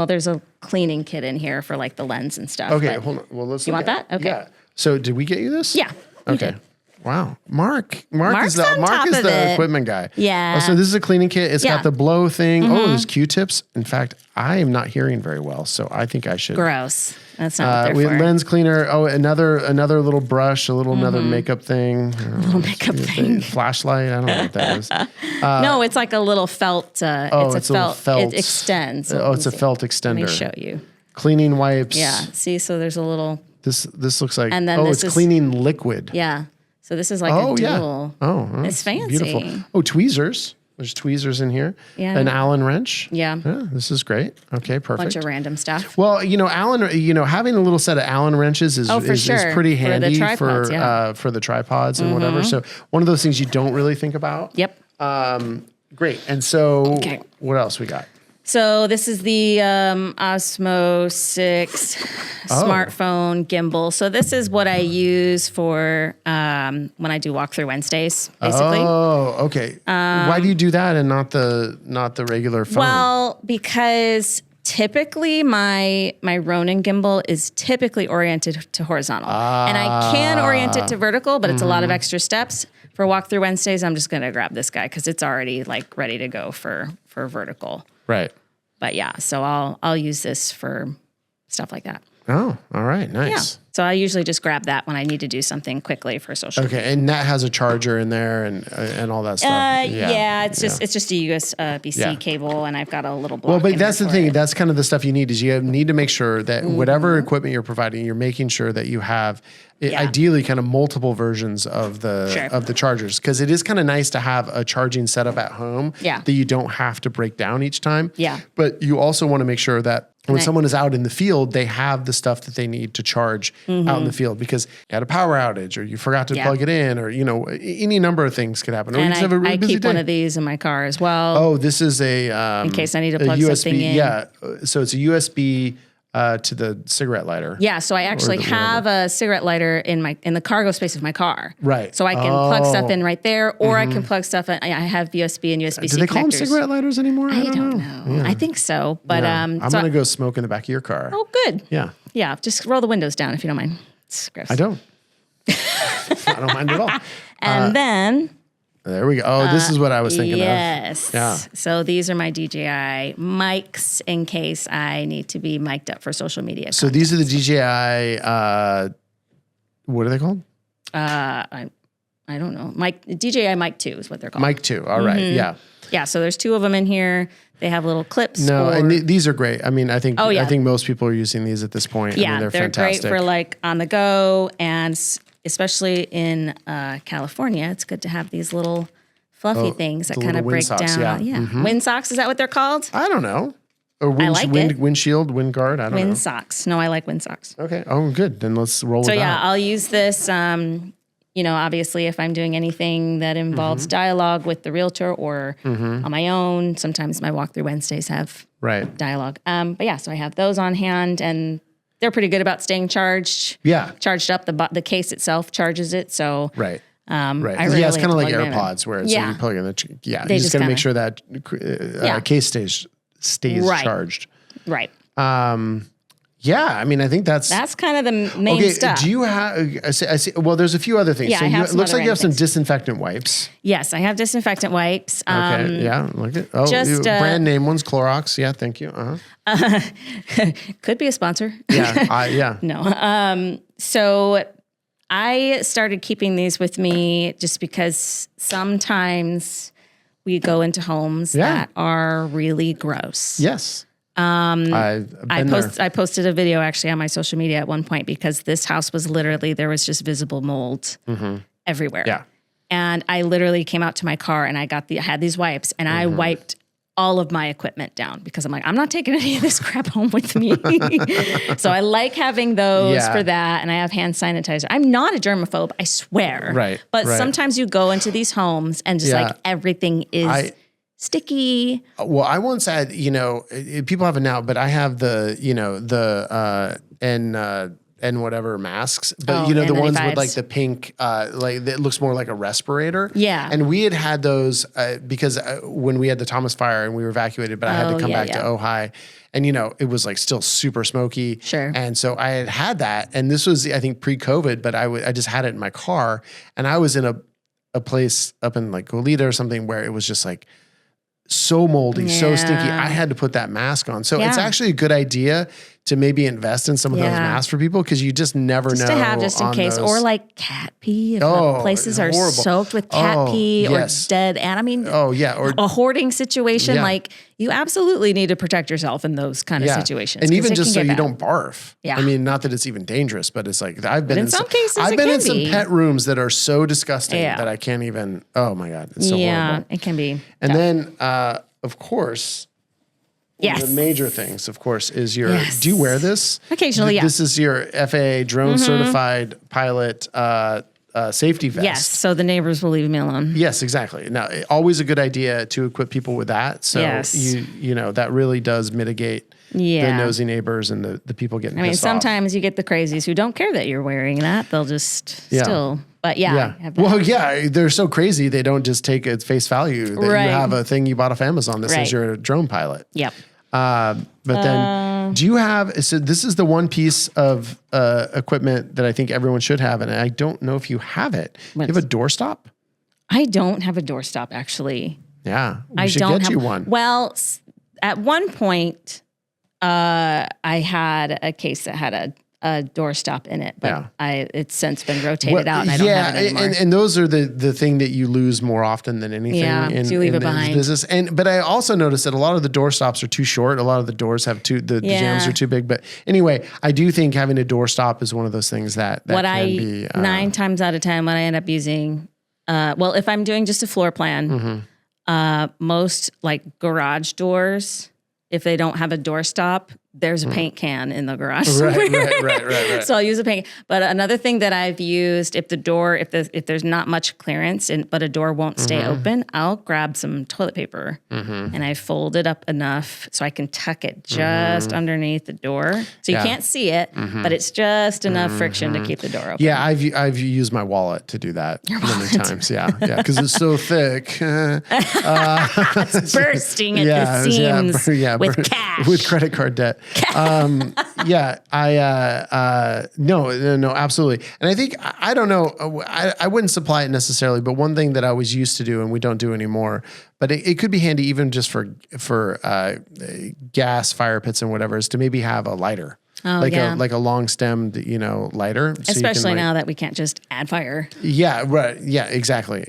there's a cleaning kit in here for like the lens and stuff. Okay, but- hold on. Well, let's. You look want at that? it. Okay. Yeah. So did we get you this? Yeah. you Okay. did. Wow, Mark Mark's is the on top of it. equipment guy. Yeah. Oh, so this is a cleaning kit. It's Yeah. got the blow thing. Oh, there's Q-tips. In fact, I am not hearing very well, so I think I should. Gross. That's not what We they're have for. lens cleaner. Oh, another little brush, another makeup thing. Little makeup thing. Flashlight. I don't know what that is. No, it's like a little felt. it's a little felt. It extends. Oh, it's a felt Let extender. me show you. Cleaning wipes. Yeah. See, so there's a little. This looks like. And then oh, this it's is- cleaning liquid. Yeah. So this is like Oh a yeah. dual. Oh, It's fancy. Beautiful. Oh, tweezers. There's tweezers in here. Yeah. An Allen wrench. Yeah. This is great. Okay, perfect. Bunch of random stuff. Well, Allen, having a little set of Allen wrenches is, Oh, for is sure. pretty For the handy tripods, yeah. for the tripods and whatever. So one of those things you don't really think about. Yep. Great. And so Okay. what else we got? So this is the Osmo 6 smartphone gimbal. So this is what I use for when I do walkthrough Wednesdays, basically. Oh, okay. Why do you do that and not the regular phone? Well, because typically my Ronin gimbal is typically oriented to horizontal. And I can orient it to vertical, but it's a lot of extra steps. For walkthrough Wednesdays, I'm just going to grab this guy because it's already like ready to go for vertical. Right. But yeah, so I'll use this for stuff like that. Oh, all right. Yeah. Nice. So I usually just grab that when I need to do something quickly for social. Okay. And that has a charger in there and all that stuff. Yeah, it's just a USB-C Yeah. cable, and I've got a little block. Well, but in that's there the for thing. it. That's kind of the stuff you need is you need to make sure that whatever equipment you're providing, you're making sure that you have ideally kind of multiple versions of the chargers, because it is kind of nice to have a charging setup at home that you don't have to break down each time. Yeah. But you also want to make sure that when I- someone is out in the field, they have the stuff that they need to charge out in the field, because you had a power outage or you forgot to plug it in, or any number of things could happen. Or you And just have a really I busy keep day. one of these in my car as well. Oh, this is in case I need to plug something in. Yeah, so it's a USB to the cigarette lighter. Yeah, so I actually have a cigarette lighter in the cargo space of my car. Right. So I can plug stuff in right there, or I can plug stuff in. I have USB and USB-C Do they call them connectors. cigarette lighters anymore? I don't know. I think so, but I'm so gonna go smoke in the back of your car. oh, good. Yeah, Yeah, just roll the windows down if you don't mind. It's gross. I don't. I don't mind at all. And then There we go. Oh, this is what I was thinking yes. of. Yeah. So these are my DJI mics in case I need to be mic'd up for social media. So these are the DJI. What are they called? I don't know. DJI Mic 2 is what they're called. Mic 2. All right. Yeah. Yeah, so there's two of them in here. They have little clips. No, and these are great. I mean, I think Oh, yeah. I think most people are using these at this point. yeah, I mean, they're great fantastic. for like on the go, and especially in California, it's good to have these little fluffy things that the kind of little break wind socks, down. yeah. Wind socks, is that what they're called? I don't know. Or like it. windshield, wind guard. I don't know. Wind socks. No, I like wind socks. Okay. Oh, good. Then let's roll So with yeah, that. I'll use this. Obviously, if I'm doing anything that involves Mm-hmm. dialogue with the realtor or on my own, sometimes my walkthrough Wednesdays have Right. dialogue. But yeah, so I have those on hand, and they're pretty good about staying charged. Yeah. Charged up. The case itself charges it. So Right. Right. I really it's kind of like plug them in. AirPods where it's Yeah. you plug in you They just just got to make kinda- sure that case stays Right. charged. Right. Yeah, I mean, I think that's kind of the main stuff. Do you have? I see. Well, there's a few other things. Yeah, I have it some looks other like you have some things. disinfectant wipes. Yes, I have disinfectant wipes. Okay. Yeah. Look at just, brand name ones, Clorox. Yeah. Thank you. Could be a sponsor. Yeah. Yeah. No. So I started keeping these with me just because sometimes we go into homes that are really gross. Yes. I've been there. I posted a video actually on my social media at one point because this house was literally, there was just visible mold everywhere. Yeah. And I literally came out to my car and I had these wipes and I wiped all of my equipment down because I'm like, I'm not taking any of this crap home with me. So I like having those for that. And I have hand sanitizer. I'm not a germaphobe, I swear. Right. But sometimes you go into these homes and just like everything is sticky. Well, I once had, people have it now, but I have the, and whatever masks, but the ones with like the pink, like it looks more like a respirator. Yeah. And we had those because when we had the Thomas fire and we were evacuated, but I had to come back to Ojai, and it was like still super smoky. Sure. And so I had that, and this was I think pre-COVID, but I just had it in my car, and I was in a place up in like Goleta or something where it was just like so moldy, so stinky. I had to put that mask on. So it's actually a good idea to maybe invest in some of those masks for people because you just never know. To have just in case. Or like cat pee. If places are horrible. soaked with cat pee or dead. And I mean, or a hoarding situation. Like you absolutely need to protect yourself in those kind of situations. And even just so you don't barf. Yeah. I mean, not that it's even dangerous, but it's like I've been in some cases I've it been can in some be. pet rooms that are so disgusting that I can't even. Oh my God, it's so horrible. It can be. And then, of course. Yes. The major things, of course, is your. Do you wear this? Occasionally, This is your FAA drone certified pilot safety vest. Yes. So the neighbors will leave me alone. Yes, exactly. Now, always a good idea to equip people with that. So that really does mitigate the nosy neighbors and the people getting. I mean, pissed off. sometimes you get the crazies who don't care that you're wearing that. They'll just still. But Well, they're so crazy they don't just take it face value that you have a thing you bought off Amazon that says you're a drone pilot. Yep. But then, do you have? So this is the one piece of equipment that I think everyone should have, and I don't know if you have it. Do you have a doorstop? I don't have a doorstop actually. Yeah, we should get you one. Well, at one point, I had a case that had a doorstop in it, but it's since been rotated out and I don't have it anymore. And those are the thing that you lose more often than anything in, you leave in it behind. business. But I also noticed that a lot of the door stops are too short. A lot of the doors have the jambs are too big. But anyway, I do think having a door stop is one of those things that can be 9 times out of 10 what I end up using, if I'm doing just a floor plan, most like garage doors, if they don't have a doorstop, there's a paint can in the garage somewhere. Right. So I'll use a paint. But another thing that I've used, if there's not much clearance but a door won't stay open, I'll grab some toilet paper and I fold it up enough so I can tuck it just underneath the door. So you can't see it, but it's just enough friction to keep the door open. Yeah, I've used my wallet to do that many times. Yeah, because it's so thick. It's bursting at the seams with cash. With credit card debt. No, absolutely. And I think, I don't know, I wouldn't supply it necessarily, but one thing that I was used to do and we don't do anymore, but it could be handy even just for gas, fire pits and whatever, is to maybe have a lighter. Like a long stemmed, lighter. So especially now that we can't just add fire. Yeah, right. Yeah, exactly.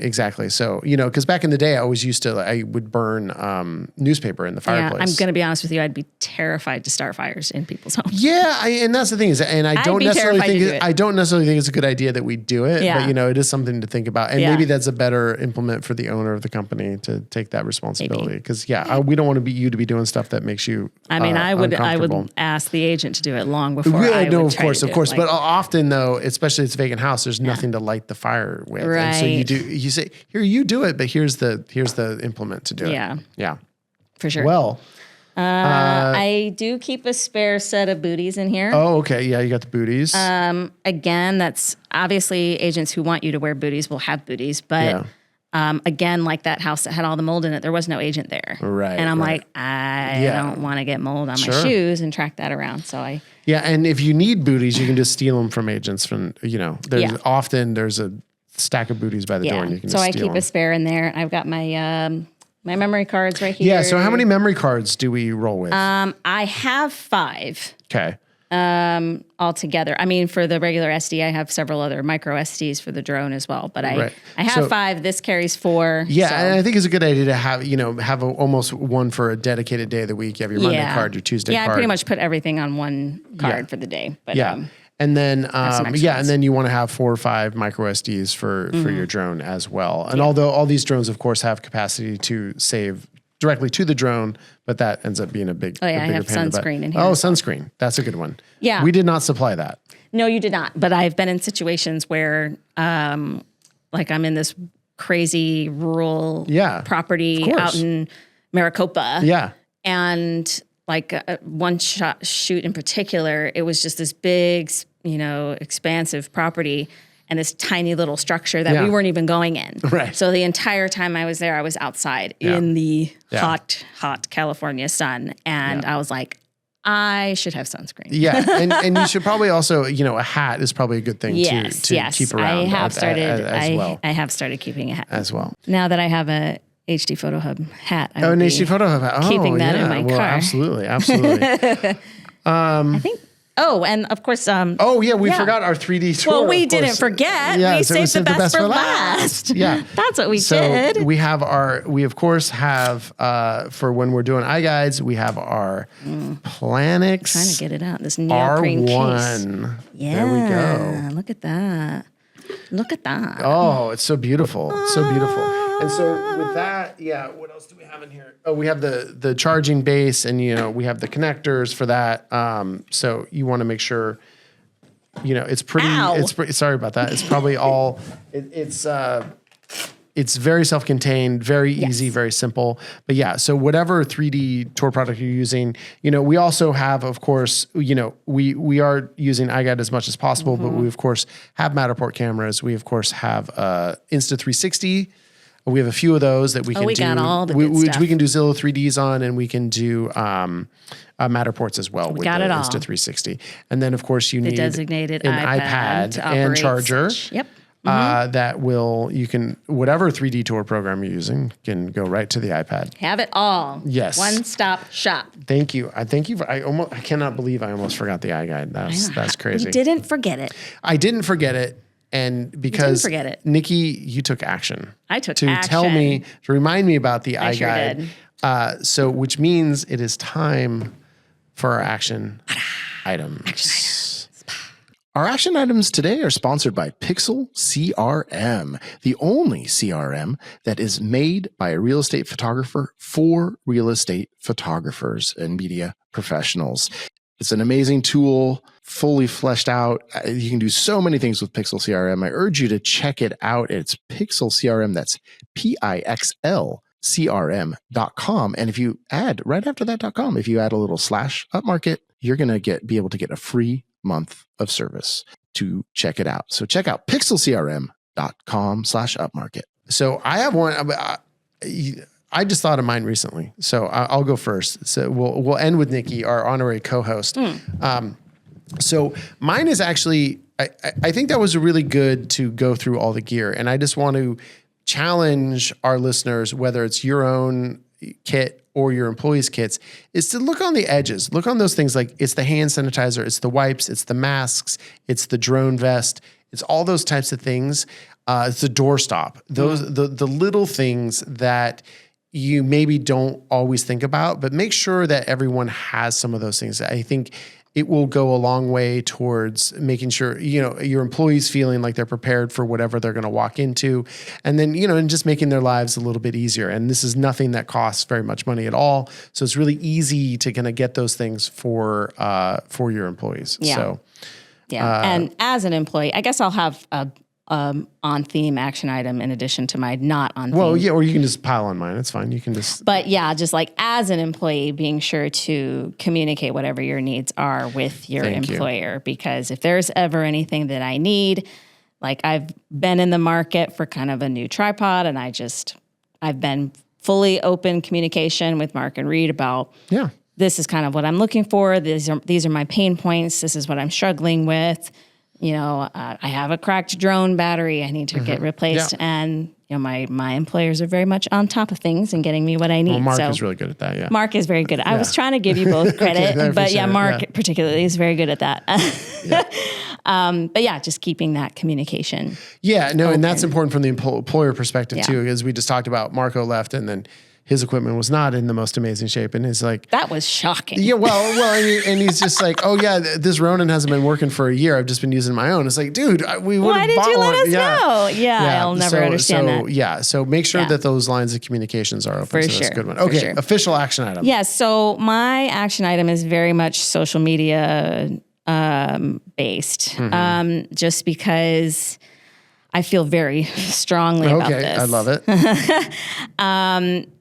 So, because back in the day, I would burn newspaper in the fireplace. I'm going to be honest with you. I'd be terrified to start fires in people's homes. Yeah, and that's the thing is, and I don't necessarily think it's a good idea that we do it, but it is something to think about. And maybe that's a better implement for the owner of the company to take that responsibility. Because we don't want you to be doing stuff that makes you I would ask the agent to do it long before I would of try course. to do it. But often though, especially if it's a vacant house, there's nothing to light the fire with. Right. And so you say, here, you do it, but here's the implement to do it. Yeah. Yeah. For sure. Well, I do keep a spare set of booties in here. Oh, okay. Yeah, you got the booties. Again, that's obviously agents who want you to wear booties will have booties, but again, like that house that had all the mold in it, there was no agent there. Right. And I'm like, I don't want to get mold on my shoes and track that around. So and if you need booties, you can just steal them from agents from, there's a stack of booties by the door and you can just steal them. So I keep a spare in there. I've got my my memory cards right here. Yeah. So how many memory cards do we roll with? I have 5. Okay. Altogether. I mean, for the regular SD, I have several other micro SDs for the drone as well, but I have 5. This carries 4. Yeah. And I think it's a good idea to have almost one for a dedicated day of the week. You have your Monday card, your Tuesday card. Yeah, I pretty much put everything on one card for the day. But and then, and then you want to have 4 or 5 micro SDs for your drone as well. And although all these drones, of course, have capacity to save directly to the drone, but that ends up being a big. I have sunscreen in here. Oh, sunscreen. That's a good one. Yeah. We did not supply that. No, you did not. But I've been in situations where, like I'm in this crazy rural property out in Maricopa. Yeah. And like one shoot in particular, it was just this big, expansive property and this tiny little structure that we weren't even going in. Right. So the entire time I was there, I was outside in the hot California sun. And I was like, I should have sunscreen. Yeah. And you should probably also, a hat is probably a good thing to keep around. I have started keeping a hat. As well. Now that I have a HD Photo Hub hat. an HD Photo Hub hat. Oh, keeping that in my car. Absolutely. I think. Oh, and of course. We forgot our 3D tour. Well, we didn't forget. We saved the best for last. Yeah, that's what we did. So we of course have for when we're doing iGuides, we have our Planix. Trying to get it out. This neoprene R1. Case. Yeah, there we go. Look at that. Look at that. Oh, it's so beautiful. So beautiful. And so with that, what else do we have in here? Oh, we have the charging base and, we have the connectors for that. So you want to make sure, it's pretty, sorry about that. It's probably all, it's very self-contained, very easy, very simple. But so whatever 3D tour product you're using, we also have, of course, we are using iGuide as much as possible, but we of course have Matterport cameras. We of course have Insta360. We have a few of those that we can do. Got all the good stuff. We can do Zillow 3Ds on, and we can do Matterports as well with the Insta360. And then, of course, you need designated an iPad and charger. Yep. That whatever 3D tour program you're using can go right to the iPad. Have it all. Yes. One-stop shop. Thank you. I cannot believe I almost forgot the iGuide. That's crazy. You didn't forget it. I didn't forget it. And because forget it. Nikki, you took action. I took action. To remind me about the iGuide. Sure so which means it is time for our action items. Our action items today are sponsored by Pixel CRM, the only CRM that is made by a real estate photographer for real estate photographers and media professionals. It's an amazing tool, fully fleshed out. You can do so many things with Pixel CRM. I urge you to check it out. It's Pixel CRM. That's PIXLCRM.com. And if you add right after that.com, if you add a little /Upmarket, you're going to be able to get a free month of service to check it out. So check out pixelcrm.com/upmarket. So I have one. I just thought of mine recently, so I'll go first. So we'll end with Nikki, our honorary co-host. So mine is actually, I think that was really good to go through all the gear, and I just want to challenge our listeners, whether it's your own kit or your employees' kits, is to look on the edges. Look on those things like it's the hand sanitizer, it's the wipes, it's the masks, it's the drone vest, it's all those types of things. It's the doorstop. Those the little things that you maybe don't always think about, but make sure that everyone has some of those things. I think it will go a long way towards making sure, your employees feeling like they're prepared for whatever they're going to walk into. And then, and just making their lives a little bit easier. And this is nothing that costs very much money at all. So it's really easy to kind of get those things for your employees. Yeah. So, and as an employee, I guess I'll have on theme action item in addition to my not on theme. Well, yeah, or you can just pile on mine. It's fine. You can just. But yeah, just like as an employee, being sure to communicate whatever your needs are with your employer. Because if there's ever anything that I need, like I've been in the market for kind of a new tripod, and I've been fully open communication with Mark and Reed about this is kind of what I'm looking for. These are my pain points. This is what I'm struggling with. You know, I have a cracked drone battery I need to get replaced. Yeah. And, you know, my employers are very much on top of things and getting me what I need. Well, Mark is really good at that, yeah. Mark is very good. I was trying to give you both credit, but yeah, Mark particularly is very good at that. But yeah, just keeping that communication. Yeah, no, open. And that's important from the employer perspective too, because we just talked about Marco left and then his equipment was not in the most amazing shape. And it's like... That was shocking. Yeah, well, and he's just like, oh yeah, this Ronin hasn't been working for a year. I've just been using my own. It's like, dude, we would have bought one. Why did you let us know? Yeah, I'll never understand that. Yeah, so make sure that those lines of communications are open. For sure. That's a good one. Okay, official action item. Yeah, so my action item is very much social media based, just because I feel very strongly about this. Okay, I love it.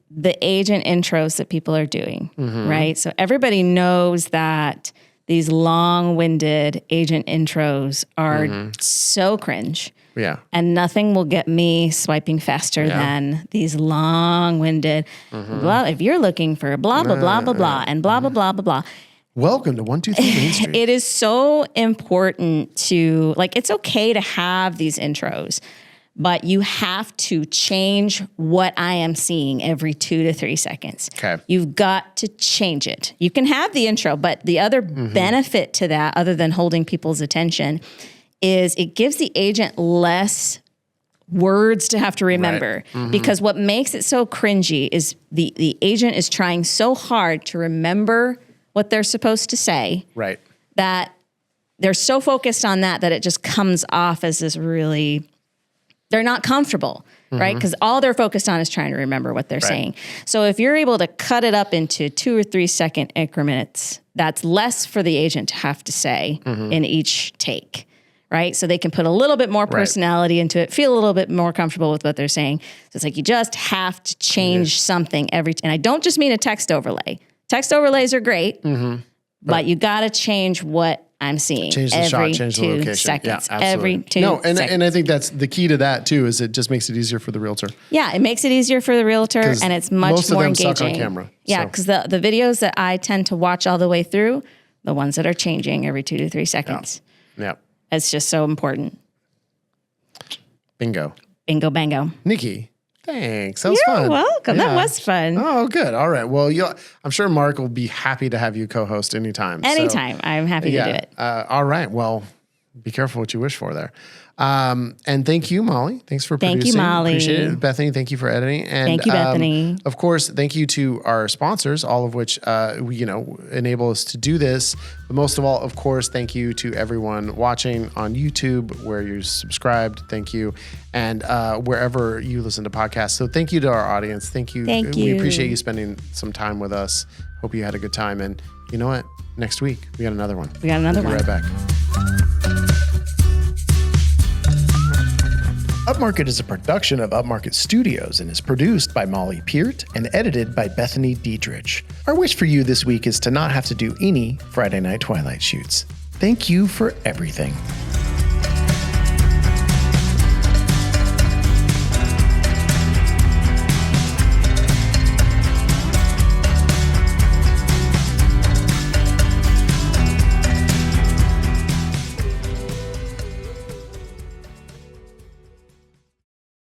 The agent intros that people are doing, right? So everybody knows that these long-winded agent intros are so cringe. Yeah. And nothing will get me swiping faster than these long-winded, well, if you're looking for blah, blah, blah, blah, blah, and blah, blah, blah, blah, blah. Welcome to 123 Main Street. It is so important to, like, it's okay to have these intros, but you have to change what I am seeing every 2 to 3 seconds. Okay. You've got to change it. You can have the intro, but the other benefit to that, other than holding people's attention, is it gives the agent less words to have to remember. Right. Because what makes it so cringy is the agent is trying so hard to remember what they're supposed to say. Right. That they're so focused on that it just comes off as this really... They're not comfortable, right? Because all they're focused on is trying to remember what they're saying. So if you're able to cut it up into 2 or 3 second increments, that's less for the agent to have to say in each take, right? So they can put a little bit more personality into it, feel a little bit more comfortable with what they're saying. So it's like you just have to change something and I don't just mean a text overlay. Text overlays are great, but you got to change what I'm seeing. Change the shot, change the location. Seconds. Yeah, every 2 seconds. And I think that's the key to that too, is it just makes it easier for the realtor. Yeah, it makes it easier for the realtor and it's much most more of them engaging. Suck on camera. Yeah, because the videos that I tend to watch all the way through, the ones that are changing every 2 to 3 seconds. Yeah. It's just so important. Bingo. Bingo, bango. Nikki, thanks. That was fun. You're welcome. That was fun. Oh, good. All right. Well, I'm sure Mark will be happy to have you co-host anytime. Anytime. I'm happy to do it. All right. Well, be careful what you wish for there. And thank you, Molly. Thanks for producing. Thank you, Molly. Appreciate it. Bethany, thank you for editing. And thank you, Bethany. Of course, thank you to our sponsors, all of which enable us to do this. But most of all, of course, thank you to everyone watching on YouTube, where you're subscribed. Thank you. And wherever you listen to podcasts. So thank you to our audience. Thank you. We appreciate you spending some time with us. Hope you had a good time. And you know what? Next week, we got another one. We'll be right back. Upmarket is a production of Upmarket Studios and is produced by Molly Peart and edited by Bethany Dietrich. Our wish for you this week is to not have to do any Friday Night Twilight shoots. Thank you for everything.